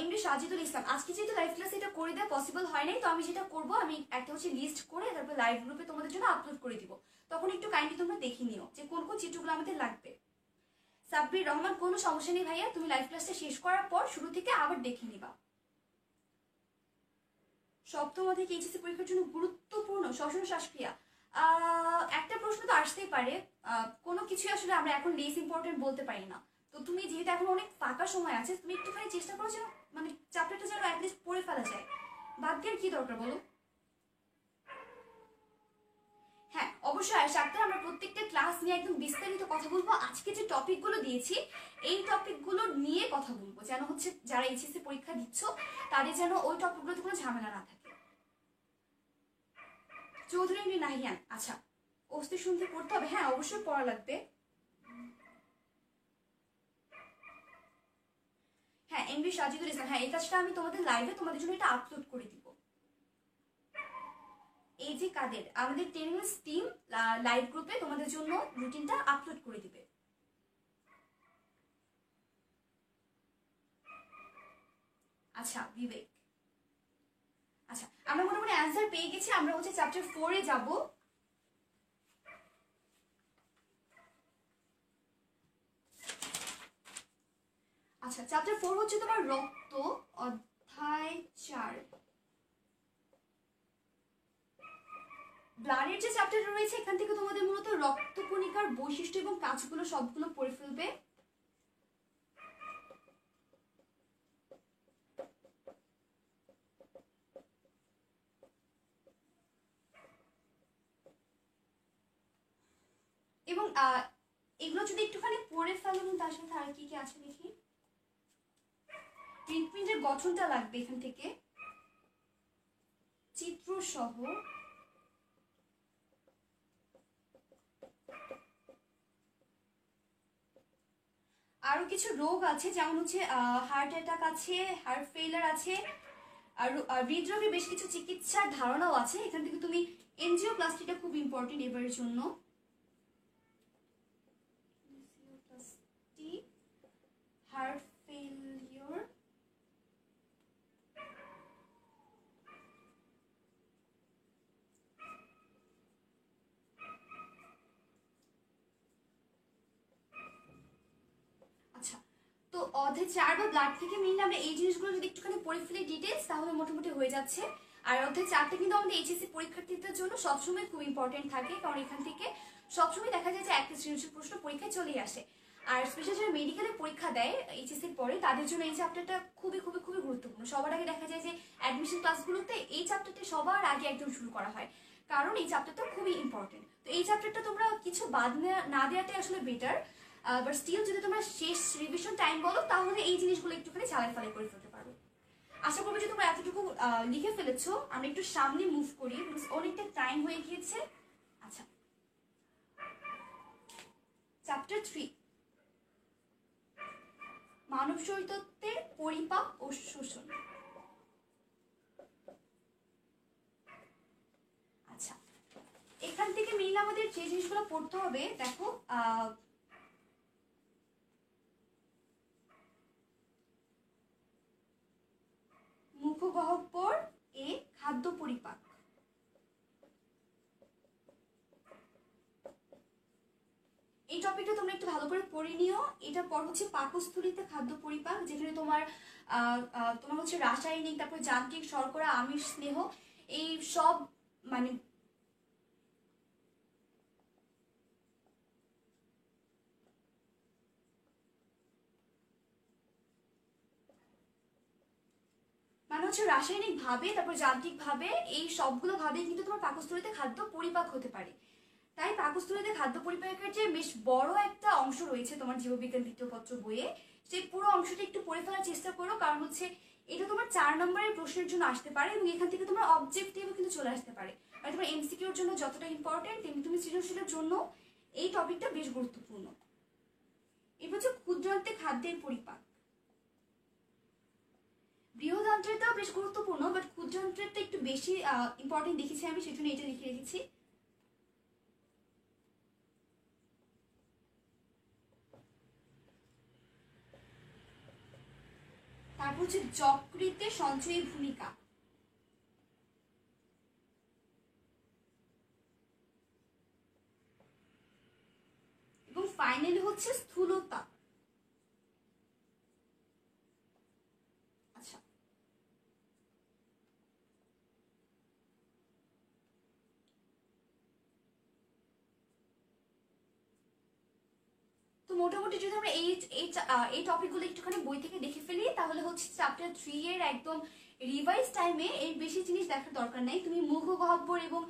এমনি সাজিদুল ইসলাম, আজকে যেহেতু লাইভ ক্লাস এটা করে দেওয়া পসিবল হয় নাই, তো আমি যেটা করব, আমি একটা হচ্ছে লিস্ট করে তারপর লাইভ গ্রুপে তোমাদের জন্য আপলোড করে দিব। তখন একটু কাইন্ডলি তোমরা দেখে নিও যে কোন কোন চিত্রগুলো আমাদের লাগবে। সাব্বির রহমান, কোনো সমস্যা নেই ভাইয়া, তুমি লাইভ ক্লাসটা শেষ করার পর শুরু থেকে আবার দেখে নিবা। সপ্তম অধ্যায় এইচএসসি পরীক্ষার জন্য গুরুত্বপূর্ণ শ্বসন শ্বাসক্রিয়া, একটা প্রশ্ন তো আসতেই পারে। কোনো কিছুই আসলে আমরা এখন লেস ইম্পর্টেন্ট বলতে পারি না। তো তুমি যেহেতু এখন অনেক ফাঁকা সময় আছে, তুমি একটুখানি চেষ্টা করো যেন মানে চ্যাপ্টারটা যেন অ্যাটলিস্ট পড়ে ফেলা যায়। বাদ দেওয়ার কি দরকার বলো? হ্যাঁ অবশ্যই আর সাথে আমরা প্রত্যেকটা ক্লাস নিয়ে একদম বিস্তারিত কথা বলবো। আজকে যে টপিকগুলো দিয়েছি এই টপিকগুলো নিয়ে কথা বলবো, যেন হচ্ছে যারা এইচএসসি পরীক্ষা দিচ্ছ তাদের যেন ওই টপিকগুলোতে কোনো ঝামেলা না থাকে। চৌধুরী নাহিয়ান, আচ্ছা অস্থি শুনতে পড়তে হবে? হ্যাঁ অবশ্যই পড়া লাগবে। হ্যাঁ এমবি সাজিদুল ইসলাম, হ্যাঁ এই কাজটা আমি তোমাদের লাইভে তোমাদের জন্য এটা আপলোড করে দিব। এই যে কাদের আমাদের টেনিস টিম লাইভ গ্রুপে তোমাদের জন্য রুটিনটা আপলোড করে দিবে। আচ্ছা বিবেক, আচ্ছা আমরা মোটামুটি অ্যান্সার পেয়ে গেছি। আমরা হচ্ছে চ্যাপ্টার 4-এ যাব। আচ্ছা চ্যাপ্টার 4 হচ্ছে তোমার রক্ত, অধ্যায় 4। ব্লাডের যে চ্যাপ্টারটা রয়েছে এখান থেকে তোমাদের মূলত রক্তকণিকার বৈশিষ্ট্য এবং কাজগুলো সবগুলো পড়ে ফেলবে। এবং এগুলো যদি একটুখানি পড়ে ফেলো, তার সাথে আর কি কি আছে দেখি। হৃৎপিণ্ডের গঠনটা লাগবে এখান থেকে চিত্র সহ। আরো কিছু রোগ আছে, যেমন হচ্ছে হার্ট অ্যাটাক আছে, হার্ট ফেইলার আছে, আর হৃদরোগের বেশ কিছু চিকিৎসার ধারণাও আছে। এখান থেকে তুমি এনজিওপ্লাস্টিটা খুব ইম্পর্টেন্ট এবারের জন্য। হার্ট ফেলিওর, আচ্ছা তো অধ্যায় 4 বা ব্লাড থেকে মিললে আমরা এই জিনিসগুলো যদি একটুখানি পড়ে ফেলি ডিটেলস, তাহলে মোটামুটি হয়ে যাচ্ছে। আর অধ্যায় 4টা কিন্তু আমাদের এইচএসসি পরীক্ষার্থীদের জন্য সবসময় খুব ইম্পর্টেন্ট থাকে, কারণ এখান থেকে সবসময় দেখা যায় যে একটা সৃজনশীল প্রশ্ন পরীক্ষায় চলেই আসে। আর স্পেশাল যারা মেডিকেলে পরীক্ষা দেয় এইচএসসির পরে, তাদের জন্য এই চ্যাপ্টারটা খুবই খুবই খুবই গুরুত্বপূর্ণ। সবার আগে দেখা যায় যে অ্যাডমিশন ক্লাসগুলোতে এই চ্যাপ্টারটা সবার আগে একদম শুরু করা হয়, কারণ এই চ্যাপ্টারটা খুবই ইম্পর্টেন্ট। তো এই চ্যাপ্টারটা তোমরা কিছু বাদ না দেওয়াটাই আসলে বেটার। বাট স্টিল যদি তোমরা শেষ রিভিশন টাইম বলো, তাহলে এই জিনিসগুলো একটুখানি চালাই ফালাই করে ফেলতে পারো। আশা করবো যে তোমরা এতটুকু লিখে ফেলেছো। আমরা একটু সামনে মুভ করি, অনেকটা টাইম হয়ে গিয়েছে। আচ্ছা চ্যাপ্টার 3, মানব শরীরতত্ত্বের পরিপাক ও শোষণ। আচ্ছা এখান থেকে মেইন আমাদের যে জিনিসগুলো পড়তে হবে দেখো, মুখগহ্বর এ খাদ্য পরিপাক। এই টপিকটা তোমরা একটু ভালো করে পড়ে নিও। এটা পর হচ্ছে পাকস্থলীতে খাদ্য পরিপাক, যেখানে তোমার তোমার হচ্ছে রাসায়নিক, তারপর যান্ত্রিক, শর্করা, আমিষ, স্নেহ, এই সব মানে হচ্ছে রাসায়নিক ভাবে, তারপর যান্ত্রিক ভাবে, এই সবগুলো ভাবে কিন্তু তোমার পাকস্থলীতে খাদ্য পরিপাক হতে পারে। তাই পাকস্থলীতে খাদ্য পরিপাকের যে বেশ বড় একটা অংশ রয়েছে তোমার জীববিজ্ঞান দ্বিতীয় পত্র বইয়ে, সেই পুরো অংশটা একটু পড়ে ফেলার চেষ্টা করো, কারণ হচ্ছে এটা তোমার 4 নম্বরের প্রশ্নের জন্য আসতে পারে এবং এখান থেকে তোমার অবজেক্টিভও কিন্তু চলে আসতে পারে। মানে তোমার এমসিকিউর জন্য যতটা ইম্পর্টেন্ট, তেমনি তুমি সৃজনশীলের জন্য এই টপিকটা বেশ গুরুত্বপূর্ণ। এবার হচ্ছে ক্ষুদ্রান্তে খাদ্যের পরিপাক। বৃহদান্ত্রেরটাও বেশ গুরুত্বপূর্ণ, বাট ক্ষুদ্রান্ত্রেরটা একটু বেশি ইম্পর্টেন্ট দেখেছি আমি, সেজন্য এটা লিখে রেখেছি। তারপর হচ্ছে যকৃতে সঞ্চয়ী ভূমিকা, এবং ফাইনালি হচ্ছে স্থূলতা। আচ্ছা, তো মোটামুটি যদি আমরা এই টপিকগুলো একটুখানি বই থেকে দেখে ফেলি, তাহলে হচ্ছে চ্যাপ্টার 3 এর একদম রিভাইজ টাইমে এই বেশি জিনিস দেখার দরকার নাই। তুমি মুখগহ্বর এবং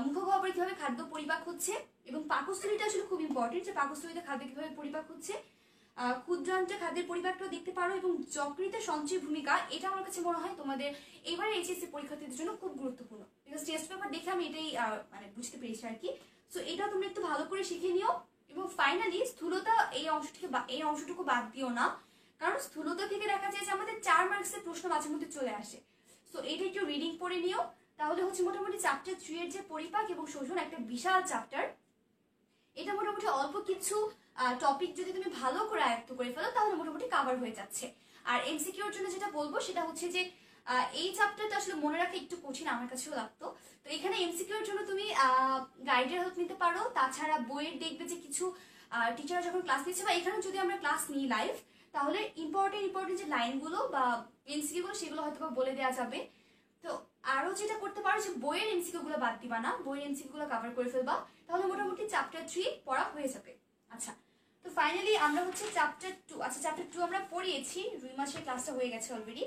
মুখগহ্বরে কিভাবে খাদ্য পরিপাক হচ্ছে, এবং পাকস্থলীটা আসলে খুব ইম্পর্টেন্ট, যে পাকস্থলীতে খাদ্য কিভাবে পরিপাক হচ্ছে, ক্ষুদ্রান্তে খাদ্যের পরিপাকটাও দেখতে পারো, এবং যকৃতে সঞ্চয় ভূমিকা, এটা আমার কাছে মনে হয় তোমাদের এবারে এইচএসসি পরীক্ষার্থীদের জন্য খুব গুরুত্বপূর্ণ, বিকজ টেস্ট পেপার দেখে আমি এটাই মানে বুঝতে পেরেছি আর কি। সো এটা তোমরা একটু ভালো করে শিখে নিও। এবং ফাইনালি স্থূলতা, এই অংশটুকু বাদ দিও না, কারণ স্থূলতা থেকে দেখা যায় যে আমাদের 4 মার্কসের প্রশ্ন মাঝে মধ্যে চলে আসে। সো এটা একটু রিডিং পড়ে নিও, তাহলে হচ্ছে মোটামুটি চ্যাপ্টার 3 এর যে পরিপাক এবং শোষণ, একটা বিশাল চ্যাপ্টার, এটা মোটামুটি অল্প কিছু টপিক যদি তুমি ভালো করে আয়ত্ত করে ফেলো, তাহলে মোটামুটি কাভার হয়ে যাচ্ছে। আর এমসিকিউর জন্য যেটা বলবো সেটা হচ্ছে যে এই চ্যাপ্টারটা আসলে মনে রাখা একটু কঠিন, আমার কাছেও লাগতো। তো এখানে এমসিকিউর জন্য তুমি গাইডের হেল্প নিতে পারো, তাছাড়া বইয়ের দেখবে যে কিছু টিচাররা যখন ক্লাস নিচ্ছে, বা এখানে যদি আমরা ক্লাস নিই লাইভ, তাহলে ইম্পর্টেন্ট যে লাইনগুলো বা এমসিকিউগুলো সেগুলো হয়তো বলে দেওয়া যাবে। তো আরো যেটা করতে পারো, যে বইয়ের এমসিকিউ গুলো বাদ দিবা না, বইয়ের এমসিকিউ গুলো কভার করে ফেলবা, তাহলে মোটামুটি চ্যাপ্টার 3 পড়া হয়ে যাবে। আচ্ছা, তো ফাইনালি আমরা হচ্ছে চ্যাপ্টার 2, আচ্ছা চ্যাপ্টার 2 আমরা পড়িয়েছি, রুই মাসের ক্লাসটা হয়ে গেছে অলরেডি।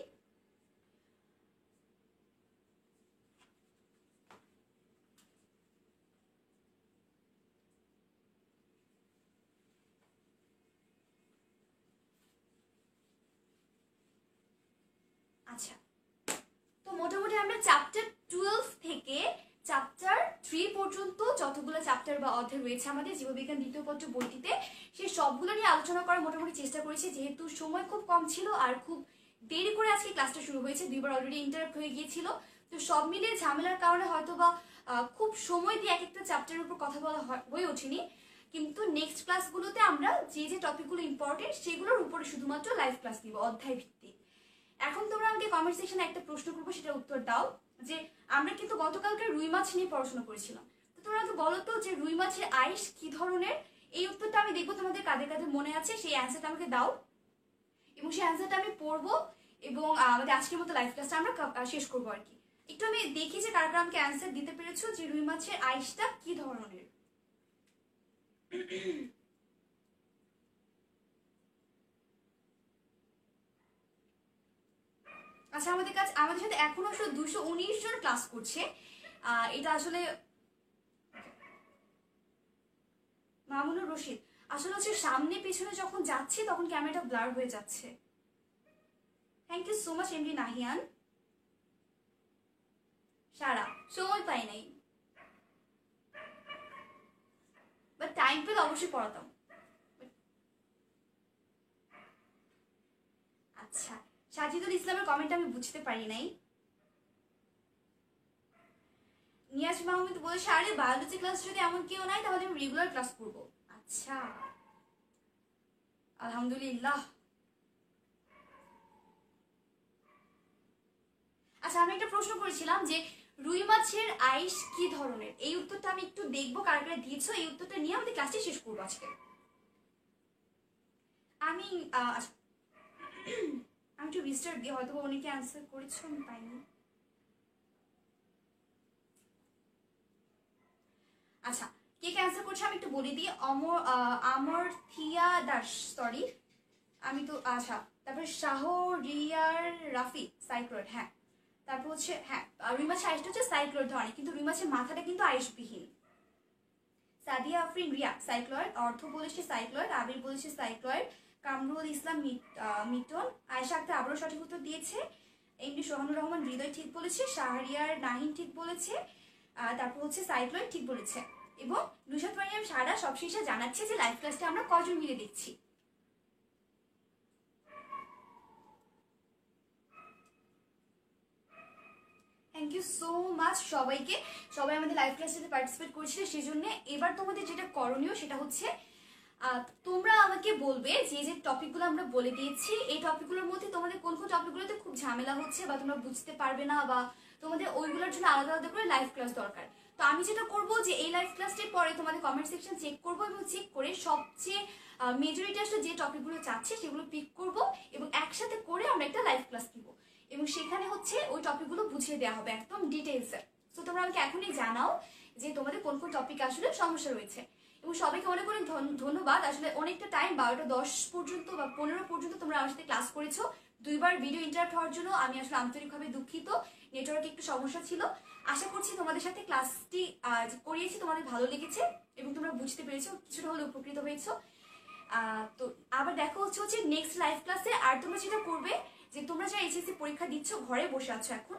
আচ্ছা, তো মোটামুটি আমরা চ্যাপ্টার 12 থেকে চ্যাপ্টার 3 পর্যন্ত যতগুলো চ্যাপ্টার বা অধ্যায় রয়েছে আমাদের জীববিজ্ঞান দ্বিতীয় পত্র বইটিতে, সেই সবগুলো নিয়ে আলোচনা করার মোটামুটি চেষ্টা করেছি, যেহেতু সময় খুব কম ছিল আর খুব দেরি করে আজকে ক্লাসটা শুরু হয়েছে, 2বার অলরেডি ইন্টারাপ্ট হয়ে গিয়েছিল। তো সব মিলিয়ে ঝামেলার কারণে হয়তো বা খুব সময় দিয়ে এক একটা চ্যাপ্টারের উপর কথা বলা হয়ে ওঠেনি, কিন্তু নেক্সট ক্লাসগুলোতে আমরা যে টপিকগুলো ইম্পর্টেন্ট সেগুলোর উপরে শুধুমাত্র লাইভ ক্লাস দিব, অধ্যায় ভিত্তিক। এখন তোমরা আমাকে কমেন্ট সেকশনে একটা প্রশ্ন করবো, সেটা উত্তর দাও, যে আমরা কিন্তু গতকালকে রুই মাছ নিয়ে পড়াশোনা করেছিলাম, তো তোমরা তো বলো তো যে রুই মাছের আইস কি ধরনের। এই উত্তরটা আমি দেখবো তোমাদের কাদের কাদের মনে আছে, সেই অ্যান্সারটা আমাকে দাও, এবং সেই অ্যান্সারটা আমি পড়বো, এবং আমাদের আজকের মতো লাইভ ক্লাসটা আমরা শেষ করবো আর কি। একটু আমি দেখি যে কারা কারা আমাকে অ্যান্সার দিতে পেরেছো, যে রুই মাছের আইসটা কি ধরনের। আচ্ছা, আমাদের সাথে এখনো আসলে 219 জন ক্লাস করছে, এটা আসলে মামুনুর রশিদ, আসলে হচ্ছে সামনে পেছনে যখন যাচ্ছে তখন ক্যামেরাটা ব্লার হয়ে যাচ্ছে। Thank you so much MD Nahiyan. সারা সময় পাই নাই, বাট টাইম পেলে অবশ্যই পড়াতাম। আচ্ছা, সাজিদুল ইসলামের কমেন্ট আমি বুঝতে পারি নাই। নিয়াজ মাহমুদ বলেছে, আরে বায়োলজি ক্লাস যদি এমন কেউ নাই তাহলে আমি রেগুলার ক্লাস করবো। আচ্ছা, আলহামদুলিল্লাহ। আচ্ছা, আমি একটা প্রশ্ন করেছিলাম যে রুই মাছের আইস কি ধরনের, এই উত্তরটা আমি একটু দেখবো কারা কারা দিয়েছো, এই উত্তরটা নিয়ে আমাদের ক্লাসটি শেষ করবো আজকে। আমি আচ্ছা, আমি একটু রিস্টার্ট দিয়ে, হয়তো অনেকে অ্যান্সার করেছো, আমি পাইনি। আচ্ছা, কে কে অ্যান্সার করছে আমি একটু বলে দিই। আমরথিয়া দাস, সরি আমি তো, আচ্ছা তারপরে শাহরিয়ার রাফি সাইক্লোয়েড, হ্যাঁ। তারপর হচ্ছে হ্যাঁ, রুই মাছের আইসটা হচ্ছে সাইক্লোয়েড ধরনের, কিন্তু রুই মাছের মাথাটা কিন্তু আইসবিহীন। সাদিয়া আফরিন রিয়া সাইক্লয়েড, অর্থ বলেছে সাইক্লয়েড, আবির বলেছে সাইক্লয়েড, কামরুল ইসলাম মিটন, আয়েশা আক্তার আবারও সঠিক উত্তর দিয়েছে, এমডি সোহানুর রহমান হৃদয় ঠিক বলেছে, শাহরিয়ার নাহিন ঠিক বলেছে, তারপর হচ্ছে সাইক্লয়েড ঠিক বলেছে, এবং নুশাত মারিয়াম সারা সবশেষে জানাচ্ছে যে লাইভ ক্লাসটা আমরা কজন মিলে দেখছি। থ্যাংক ইউ সো মাচ সবাইকে, সবাই আমাদের লাইভ ক্লাসটাতে পার্টিসিপেট করেছিলে। সেই জন্য এবার তোমাদের যেটা করণীয় সেটা হচ্ছে তোমরা আমাকে বলবে যে যে টপিকগুলো আমরা বলে দিয়েছি এই টপিকগুলোর মধ্যে তোমাদের কোন কোন টপিকগুলোতে খুব ঝামেলা হচ্ছে বা তোমরা বুঝতে পারবে না, বা তোমাদের ওইগুলোর জন্য আলাদা আলাদা করে লাইভ ক্লাস দরকার। তো আমি যেটা করবো যে এই লাইভ ক্লাসটির পরে তোমাদের কমেন্ট সেকশন চেক করবো এবং চেক করে সবচেয়ে মেজরিটি আসলে যে টপিকগুলো চাচ্ছে সেগুলো পিক করব এবং একসাথে করে আমরা একটা লাইভ ক্লাস দিব এবং সেখানে হচ্ছে ওই টপিকগুলো বুঝিয়ে দেওয়া হবে একদম ডিটেলসে। তো তোমরা আমাকে এখনই জানাও যে তোমাদের কোন কোন টপিক আসলে সমস্যা রয়েছে। এবং সবাইকে অনেক অনেক ধন্যবাদ। আসলে অনেকটা টাইম 12টা 10 পর্যন্ত বা 15 পর্যন্ত তোমরা আমার সাথে ক্লাস করেছো। 2বার ভিডিও ইন্টারাপ্ট হওয়ার জন্য আমি আসলে আন্তরিকভাবে দুঃখিত, নেটওয়ার্কে একটু সমস্যা ছিল। আশা করছি তোমাদের সাথে ক্লাসটি করিয়েছি তোমাদের ভালো লেগেছে এবং তোমরা বুঝতে পেরেছো, কিছুটা হলে উপকৃত হয়েছো। তো আবার দেখা হচ্ছে নেক্সট লাইভ ক্লাসে। আর তোমরা যেটা করবে যে তোমরা যারা এইচএসসি পরীক্ষা দিচ্ছ, ঘরে বসে আছো এখন,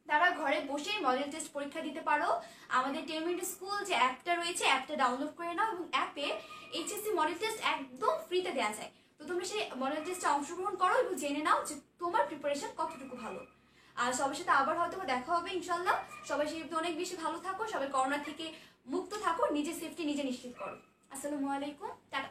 তারা ঘরে বসেই মডেল টেস্ট পরীক্ষা দিতে পারো। আমাদের 10 মিনিট স্কুল যে অ্যাপটা রয়েছে, অ্যাপটা ডাউনলোড করে নাও এবং অ্যাপে এইচএসসি মডেল টেস্ট একদম ফ্রিতে দেওয়া যায়। তো তোমরা সেই মডেল টেস্টে অংশগ্রহণ করো এবং জেনে নাও যে তোমার প্রিপারেশন কতটুকু ভালো। আর সবার সাথে আবার হয়তো দেখা হবে ইনশাল্লাহ। সবাই সেক্ষেত্রে অনেক বেশি ভালো থাকো, সবাই করোনা থেকে মুক্ত থাকো, নিজের সেফটি নিজে নিশ্চিত করো। আসসালামু আলাইকুম, টাটা।